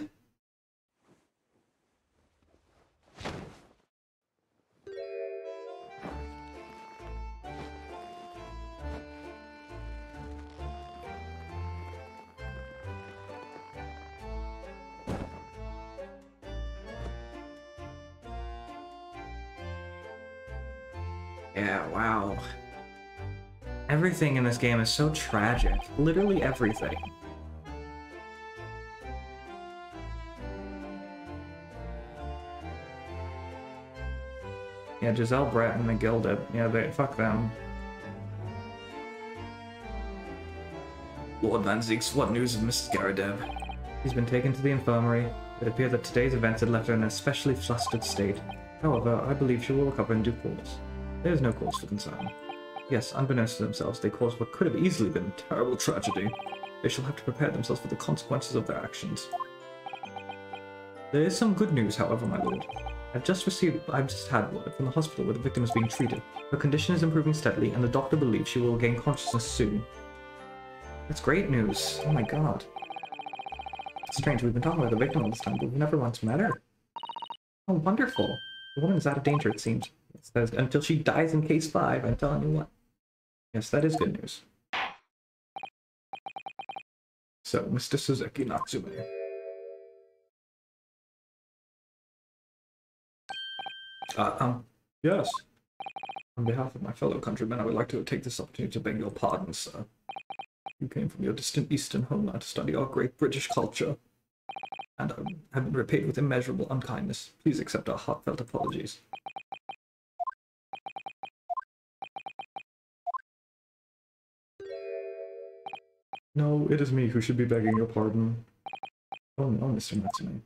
Yeah, wow. Everything in this game is so tragic. Literally everything. Yeah, Giselle, Brett, and Magilda. Yeah, fuck them. Lord Van Zeeks, what news of Mrs. Garrideb? She's been taken to the infirmary. It appears that today's events had left her in an especially flustered state. However, I believe she will recover in due course. There is no cause for concern. Yes, unbeknownst to themselves, they caused what could have easily been a terrible tragedy. They shall have to prepare themselves for the consequences of their actions. There is some good news, however, my lord. I've just had word from the hospital where the victim is being treated. Her condition is improving steadily, and the doctor believes she will gain consciousness soon. That's great news. Oh my god. It's strange, we've been talking about the victim all this time, but we've never once met her. Oh, wonderful. The woman is out of danger, it seems. Yes, that is, until she dies in case 5, I'm telling you what. Yes, that is good news. So, Mr. Suzuki Natsume. Yes. On behalf of my fellow countrymen, I would like to take this opportunity to beg your pardon, sir. You came from your distant eastern homeland to study our great British culture, and have been repaid with immeasurable unkindness. Please accept our heartfelt apologies. No, it is me who should be begging your pardon. Oh no, Mr. Natsume.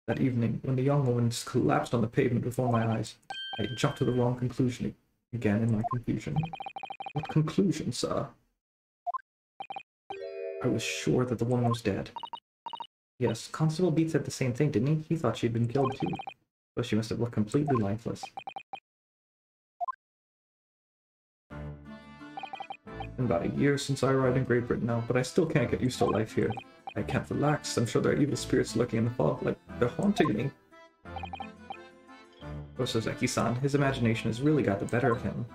That evening, when the young woman collapsed on the pavement before my eyes, I jumped to the wrong conclusion again in my confusion. What conclusion, sir? I was sure that the woman was dead. Yes, Constable Beat said the same thing, didn't he? He thought she'd been killed too. But she must have looked completely lifeless. It's been about a year since I arrived in Great Britain now, but I still can't get used to life here. I can't relax. I'm sure there are evil spirits lurking in the fog, like they're haunting me. Osozeki-san, his imagination has really got the better of him.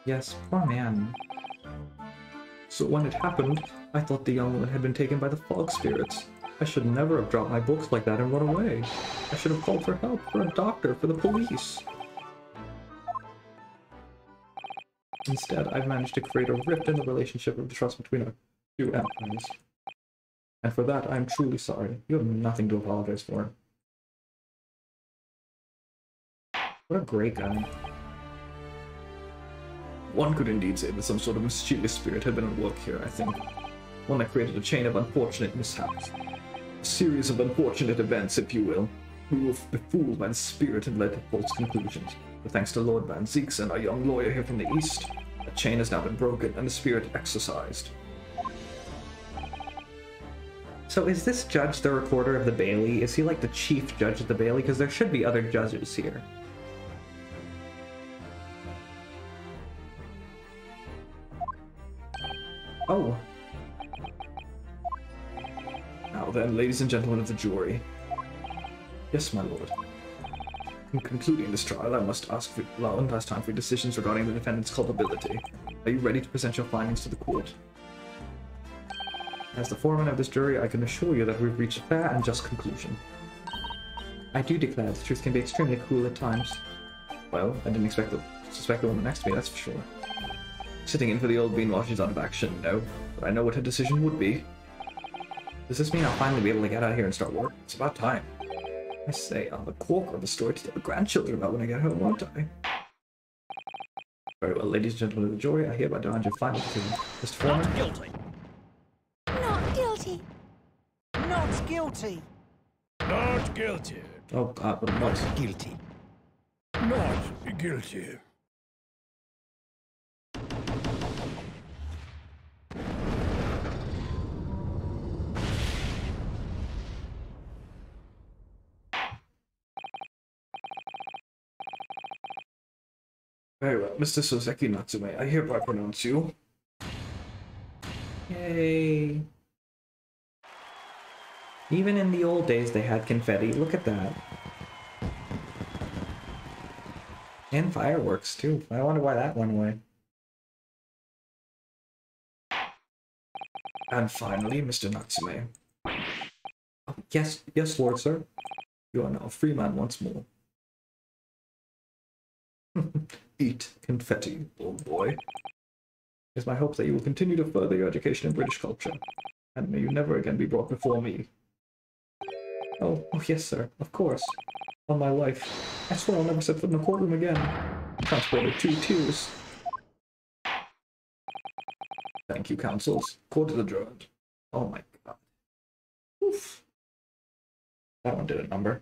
Yes, poor man. So when it happened, I thought the young woman had been taken by the fog spirits. I should never have dropped my books like that and run away. I should have called for help, for a doctor, for the police. Instead, I've managed to create a rift in the relationship of trust between our two empires. And for that, I am truly sorry. You have nothing to apologize for. What a great guy. One could indeed say that some sort of mischievous spirit had been at work here, I think. One that created a chain of unfortunate mishaps. A series of unfortunate events, if you will. We were befooled by the spirit and led to false conclusions. But thanks to Lord Van Zeeks and our young lawyer here from the east, the chain has now been broken and the spirit exorcised. So is this judge the recorder of the Bailey? Is he like the chief judge of the Bailey? Because there should be other judges here. Oh. Now then, ladies and gentlemen of the jury. Yes, my lord. In concluding this trial, I must ask for one last time for decisions regarding the defendant's culpability. Are you ready to present your findings to the court? As the foreman of this jury, I can assure you that we've reached a fair and just conclusion. I do declare the truth can be extremely cruel at times. Well, I didn't suspect the woman next to me, that's for sure. Sitting in for the old bean while she's out of action, no. But I know what her decision would be. Does this mean I'll finally be able to get out of here and start work? It's about time. I say, I'm a corker of a story to tell the grandchildren about when I get home, won't I? Very well, ladies and gentlemen of the jury, I hereby demand your final decision. Mr. Foreman? Not guilty. Not guilty. Not guilty. Not guilty. Oh god, what a mess. Guilty. Not guilty. Very well, Mr. Soseki Natsume, I hereby pronounce you. Yay. Even in the old days they had confetti, look at that. And fireworks too. I wonder why that went away. And finally, Mr. Natsume. Oh, yes, Lord, sir. You are now a free man once more. Eat confetti, old boy. It is my hope that you will continue to further your education in British culture, and may you never again be brought before me. Oh, yes, sir, of course. On my life. I swear I'll never set foot in a courtroom again. Transported 2 tears. Thank you, counsels. Court is adjourned. Oh my god. Oof. That one did a number.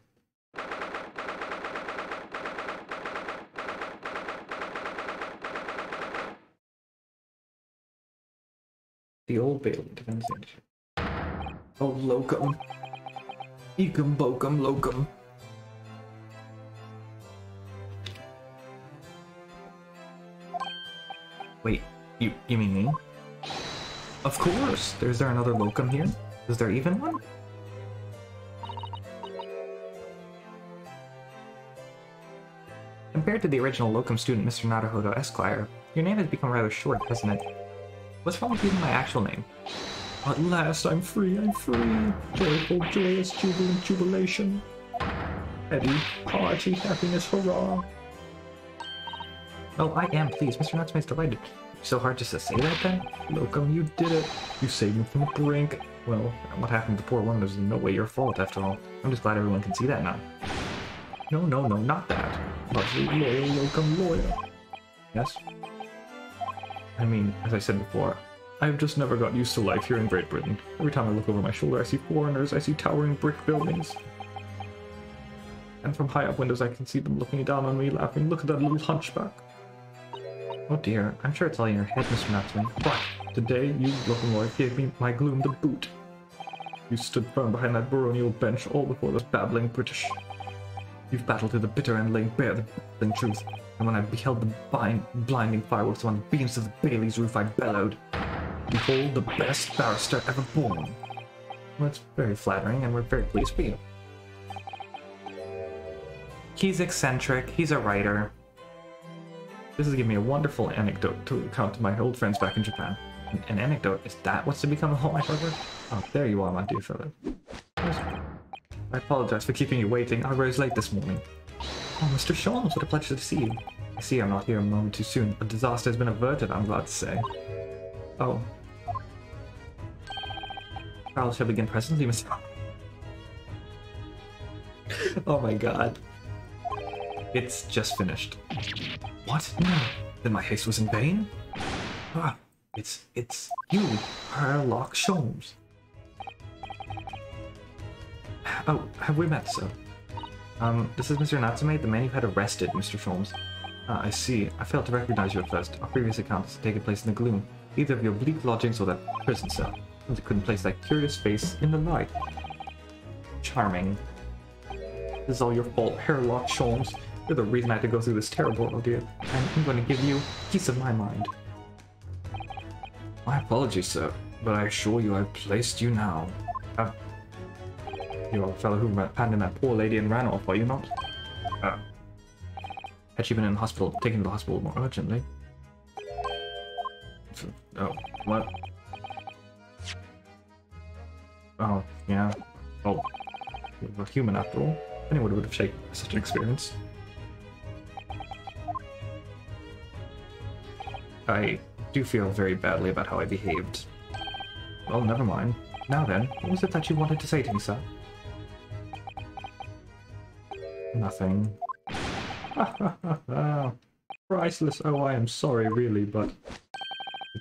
The Old Bailey Defense Agency. Oh, locum. Ecum bocum locum. Wait, you mean me? Of course! Is there another locum here? Is there even one? Compared to the original locum student, Mr. Naruhodo Esquire, your name has become rather short, hasn't it? What's wrong with using my actual name? At last, I'm free, I'm free. Joyful, joyous, jubilant, jubilation. Eddie, party, happiness, hurrah. Oh, I am pleased. Mr. Natsume's delighted. So hard just to say that then? Locum, you did it. You saved me from the brink. Well, what happened to the poor woman was in no way your fault, after all. I'm just glad everyone can see that now. No, not that. Lovely, loyal, locum, loyal. Yes? I mean, as I said before, I've just never got used to life here in Great Britain. Every time I look over my shoulder, I see foreigners, I see towering brick buildings. And from high up windows, I can see them looking down on me, laughing, look at that little hunchback. Oh dear, I'm sure it's all in your head, Mr. Natsume. But today, you, locum lawyer, gave me my gloom to boot. You stood firm behind that baronial bench, all before those babbling British. You've battled to the bitter end, laying bare the baffling truth. And when I beheld the blinding fireworks on the beams of the Bailey's roof, I bellowed, "Behold the best barrister ever born." Well, it's very flattering, and we're very pleased for you. He's eccentric, he's a writer. This has given me a wonderful anecdote to recount to my old friends back in Japan. An anecdote? Is that what's to become of all my brother? Oh, there you are, my dear fellow. I apologize for keeping you waiting. I rose late this morning. Oh, Mr. Sholmes, what a pleasure to see you. I see I'm not here a moment too soon. A disaster has been averted, I'm glad to say. Oh. Trial shall begin presently, Mr. Oh my god. It's just finished. What? No. Then my haste was in vain? Ah, it's you, Herlock Sholmes. Oh, have we met, sir? This is Mr. Natsume, the man you had arrested, Mr. Sholmes. Ah, I see. I failed to recognize you at first. Our previous account has taken place in the gloom, either of your bleak lodgings or that prison cell. I couldn't place that curious face in the light. Charming. This is all your fault, Herlock Sholmes. You're the reason I had to go through this terrible ordeal, and I'm going to give you peace of my mind. My apologies, sir, but I assure you I've placed you now. You're a fellow who abandoned that poor lady and ran off, are you not? Had she been in the hospital, taken to the hospital more urgently? Oh, what? Oh, yeah. Oh, we're human after all. Anyone would have shaken such an experience. I do feel very badly about how I behaved. Well, never mind. Now then, what was it that you wanted to say to me, sir? Nothing. Priceless. Oh, I am sorry, really, but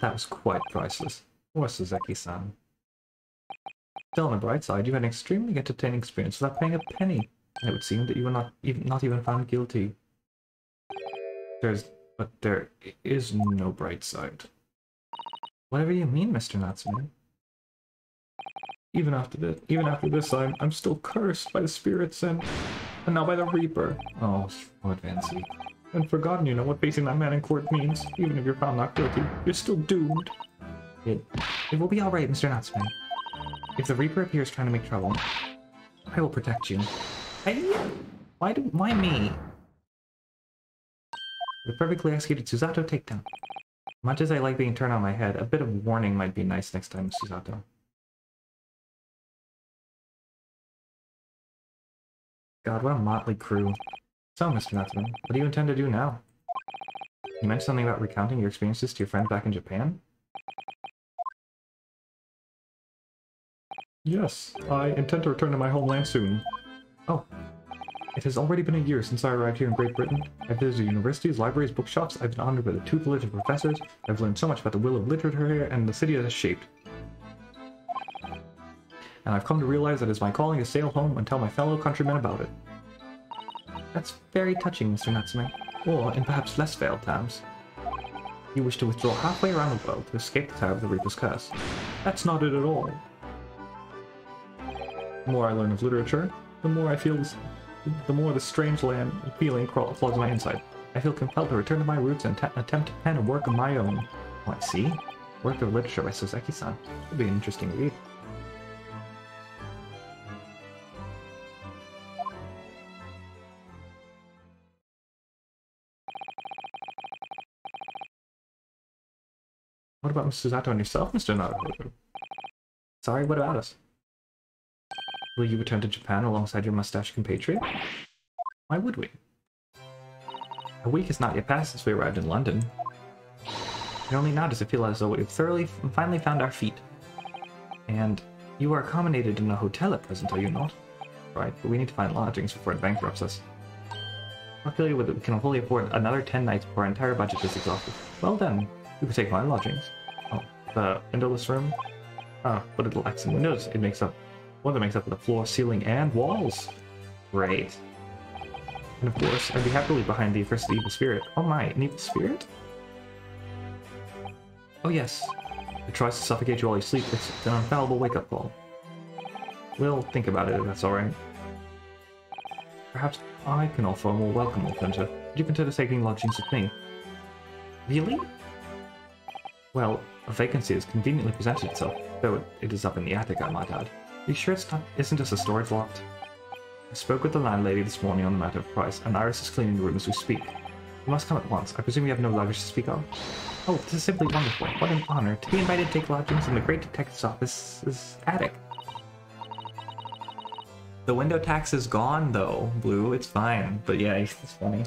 that was quite priceless. Poor Suzeki-san. Still, on the bright side, you had an extremely entertaining experience without paying a penny. And it would seem that you were not even found guilty. But there is no bright side. Whatever you mean, Mr. Natsume. Even after this, I'm still cursed by the spirits and now by the Reaper. Oh, Advancey. And forgotten, you know, what facing that man in court means. Even if you're found not guilty, you're still doomed. It will be alright, Mr. Natsume. If the Reaper appears trying to make trouble, I will protect you. Hey? Why me? The perfectly executed Susato takedown. Much as I like being turned on my head, a bit of warning might be nice next time, Susato. God, what a motley crew. So, Mr. Natsume, what do you intend to do now? You mentioned something about recounting your experiences to your friend back in Japan? Yes, I intend to return to my homeland soon. Oh. It has already been a year since I arrived here in Great Britain. I've visited universities, libraries, bookshops, I've been honored by the tutelage of professors, I've learned so much about the will of literature here and the city it has shaped. And I've come to realize that it is my calling to sail home and tell my fellow countrymen about it. That's very touching, Mr. Natsume. Or, in perhaps less veiled terms, you wish to withdraw halfway around the world to escape the terror of the Reaper's curse. That's not it at all. The more I learn of literature, the more I feel the more the strange land feeling claws in my inside. I feel compelled to return to my roots and attempt to pen a work of my own. Oh, I see. Work of literature by Soseki-san. Should be an interesting read. What about Mrs. Susato and yourself, Mr. Naruto? Sorry, what about us? Will you return to Japan alongside your mustached compatriot? Why would we? A week has not yet passed since we arrived in London. And only now does it feel as though we've finally found our feet. And you are accommodated in a hotel at present, are you not? Right, but we need to find lodgings before it bankrupts us. Luckily, we can fully afford another 10 nights before our entire budget is exhausted. Well then, you could take my lodgings. Oh, the windowless room? Ah, but it lacks in windows. It makes up the floor, ceiling, and walls. Great. And of course, I'd be happy to leave behind the accursed evil spirit. Oh my, an evil spirit? Oh yes. It tries to suffocate you while you sleep. It's an infallible wake-up call. We'll think about it if that's alright. Perhaps I can offer a more welcome alternative. Would you consider taking lodgings with me? Really? Well, a vacancy has conveniently presented itself, though it is up in the attic, I might add. Are you sure isn't just a storage locked? I spoke with the landlady this morning on the matter of price, and Iris is cleaning the room as we speak. You must come at once. I presume you have no luggage to speak of? Oh, this is simply wonderful. What an honor to be invited to take lodgings in the great detective's office's attic. The window tax is gone, though, Blue. It's fine. But yeah, it's funny.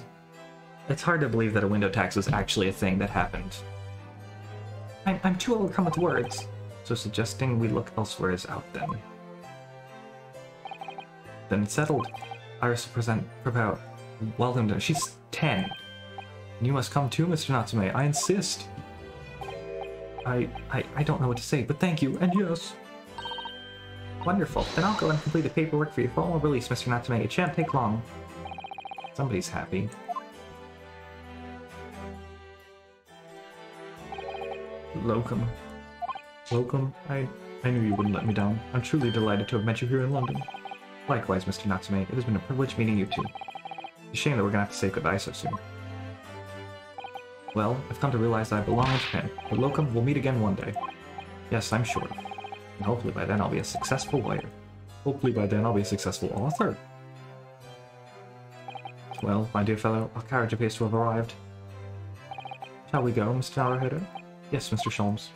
It's hard to believe that a window tax was actually a thing that happened. I'm too overcome with words. So suggesting we look elsewhere is out then. Then it's settled. Iris will prepare welcome dinner. She's 10. And you must come too, Mr. Natsume. I insist. I don't know what to say, but thank you, and yes. Wonderful. Then I'll go and complete the paperwork for your formal release, Mr. Natsume. It shan't take long. Somebody's happy. Locum. Locum, I knew you wouldn't let me down. I'm truly delighted to have met you here in London. Likewise, Mr. Natsume. It has been a privilege meeting you too. It's a shame that we're gonna have to say goodbye so soon. Well, I've come to realize that I belong in Japan. But Locum, we'll meet again one day. Yes, I'm sure. And hopefully by then I'll be a successful lawyer. Hopefully by then I'll be a successful author. Well, my dear fellow, our carriage appears to have arrived. Shall we go, Mr. Naruhodo? Yes, Mr. Sholmes.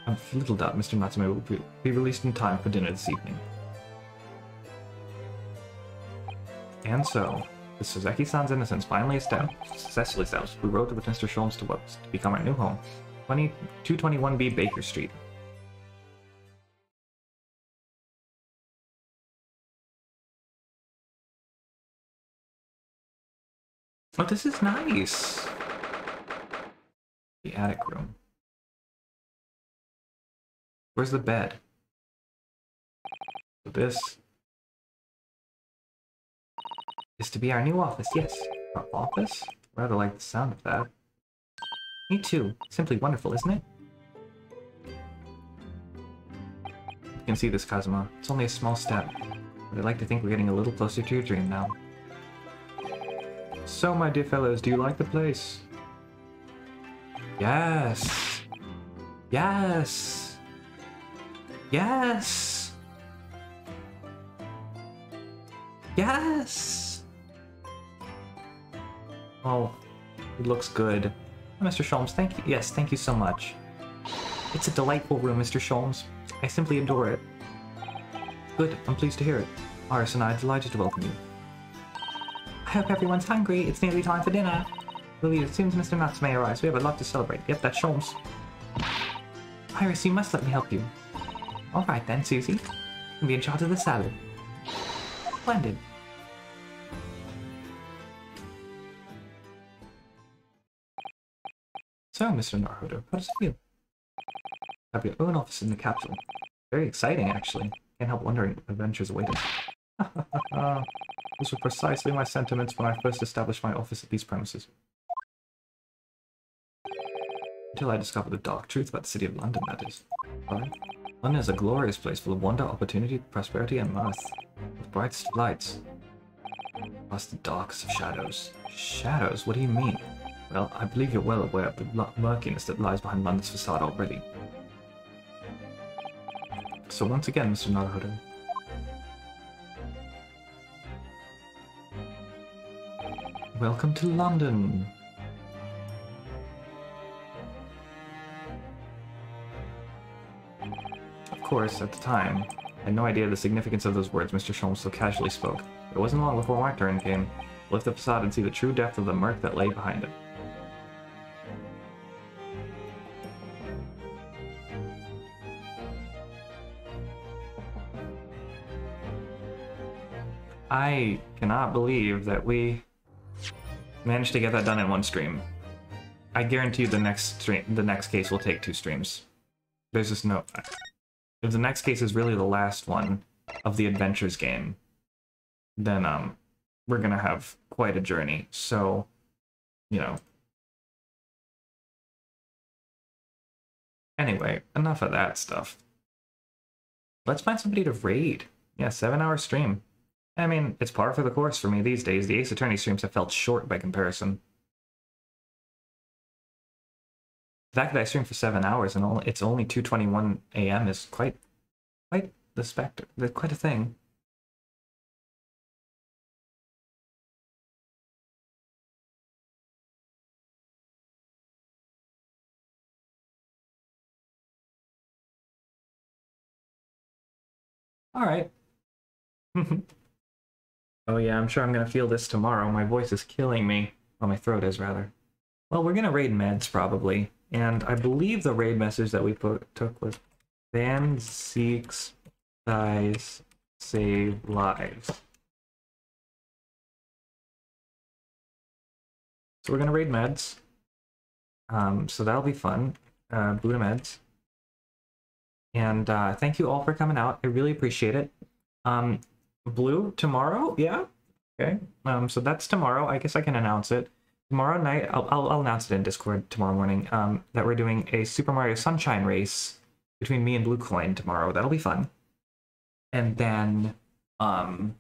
I've little doubt Mr. Natsume will be released in time for dinner this evening. And so, with Soseki-san's innocence finally successfully established, we rode with Mr. Sholmes to become our new home, 221B Baker Street. Oh, this is nice. The attic room. Where's the bed? So this is to be our new office. Yes, our office? Rather like the sound of that. Me too. Simply wonderful, isn't it? You can see this, Kazuma. It's only a small step, but I'd like to think we're getting a little closer to your dream now. So, my dear fellows, do you like the place? Yes! Yes! Yes! Yes! Oh, it looks good. Mr. Sholmes, thank you. Yes, thank you so much. It's a delightful room, Mr. Sholmes. I simply adore it. Good, I'm pleased to hear it. Iris and I are delighted to welcome you. I hope everyone's hungry. It's nearly time for dinner. We'll eat as soon as Mr. Natsume arrives. We have a lot to celebrate. Yep, that's Sholmes. Iris, you must let me help you. Alright then, Susie. You can be in charge of the salad. Splendid. So, Mr. Naruto, how does it feel? Have your own office in the capital. Very exciting, actually. Can't help wondering what adventures await us. Those were precisely my sentiments when I first established my office at these premises. Until I discovered the dark truth about the city of London, that is. Right? London is a glorious place full of wonder, opportunity, prosperity, and mirth, with brightest of lights, past the darkest of shadows. Shadows? What do you mean? Well, I believe you're well aware of the murkiness that lies behind London's facade already. So once again, Mr. Naruto. Welcome to London! Of course, at the time, I had no idea the significance of those words Mr. Sholmes so casually spoke. It wasn't long before my turn came to lift the facade and see the true depth of the murk that lay behind it. I cannot believe that we managed to get that done in one stream. I guarantee you the next case will take 2 streams. There's just no... If the next case is really the last one of the Adventures game, then we're gonna have quite a journey. So, you know. Anyway, enough of that stuff. Let's find somebody to raid. Yeah, 7-hour stream. I mean, it's par for the course for me these days. The Ace Attorney streams have felt short by comparison. The fact that I stream for 7 hours and it's only 2:21 AM is quite the specter. Quite a thing. All right. Oh yeah, I'm sure I'm gonna feel this tomorrow. My voice is killing me. Well, my throat is, rather. Well, we're gonna raid meds, probably. And I believe the raid message that we took was Van Seeks Dies Save Lives. So we're gonna raid meds. So that'll be fun. Buddha meds. And thank you all for coming out. I really appreciate it. Blue, tomorrow? Yeah? Okay. So that's tomorrow. I guess I can announce it. Tomorrow night, I'll announce it in Discord tomorrow morning, that we're doing a Super Mario Sunshine race between me and Blue Coin tomorrow. That'll be fun. And then, on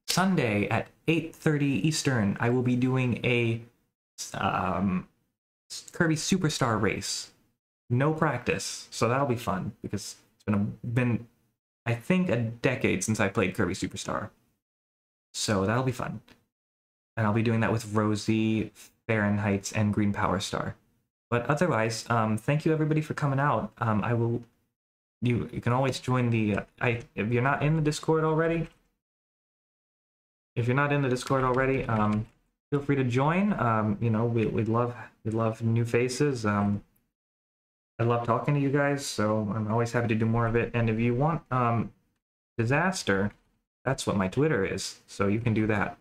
Sunday at 8:30 Eastern, I will be doing a, Kirby Superstar race. No practice, so that'll be fun, because it's been I think, a decade since I played Kirby Superstar. So that'll be fun. And I'll be doing that with Rosie, Fahrenheit, and Green Power Star. But otherwise, thank you everybody for coming out. You can always join the, if you're not in the Discord already, feel free to join. You know, we love new faces. I love talking to you guys, so I'm always happy to do more of it. And if you want Disaster, that's what my Twitter is, so you can do that.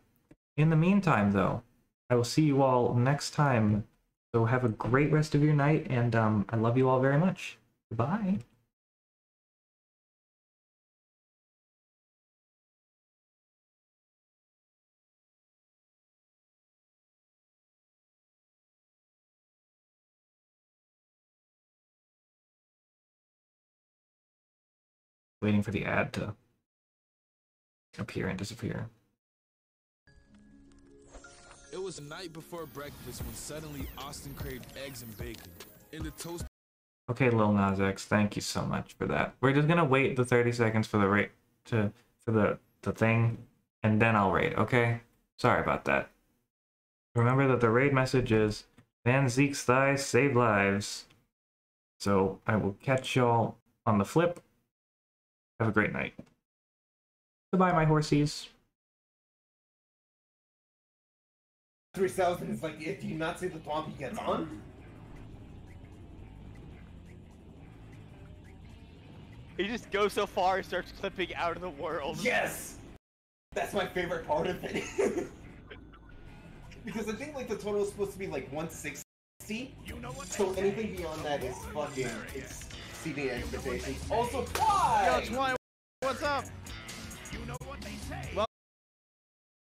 In the meantime, though, I will see you all next time. So have a great rest of your night, and I love you all very much. Goodbye. Waiting for the ad to appear and disappear. It was the night before breakfast when suddenly Austin craved eggs and bacon. In the toast. Okay, Lil Nas X, thank you so much for that. We're just gonna wait the 30 seconds for the rate for the thing, and then I'll raid, okay? Sorry about that. Remember that the raid message is Van Zeke's thighs save lives. So I will catch y'all on the flip. Have a great night. Goodbye, my horsies. 3000 is like, do you not see the thwomp he gets on? He just goes so far and starts clipping out of the world. Yes! That's my favorite part of it. Because I think like the total is supposed to be like 160. So anything beyond that is fucking exceeding expectations. Also, Twi! Yo, Twi, what's up? You know what they say. Well,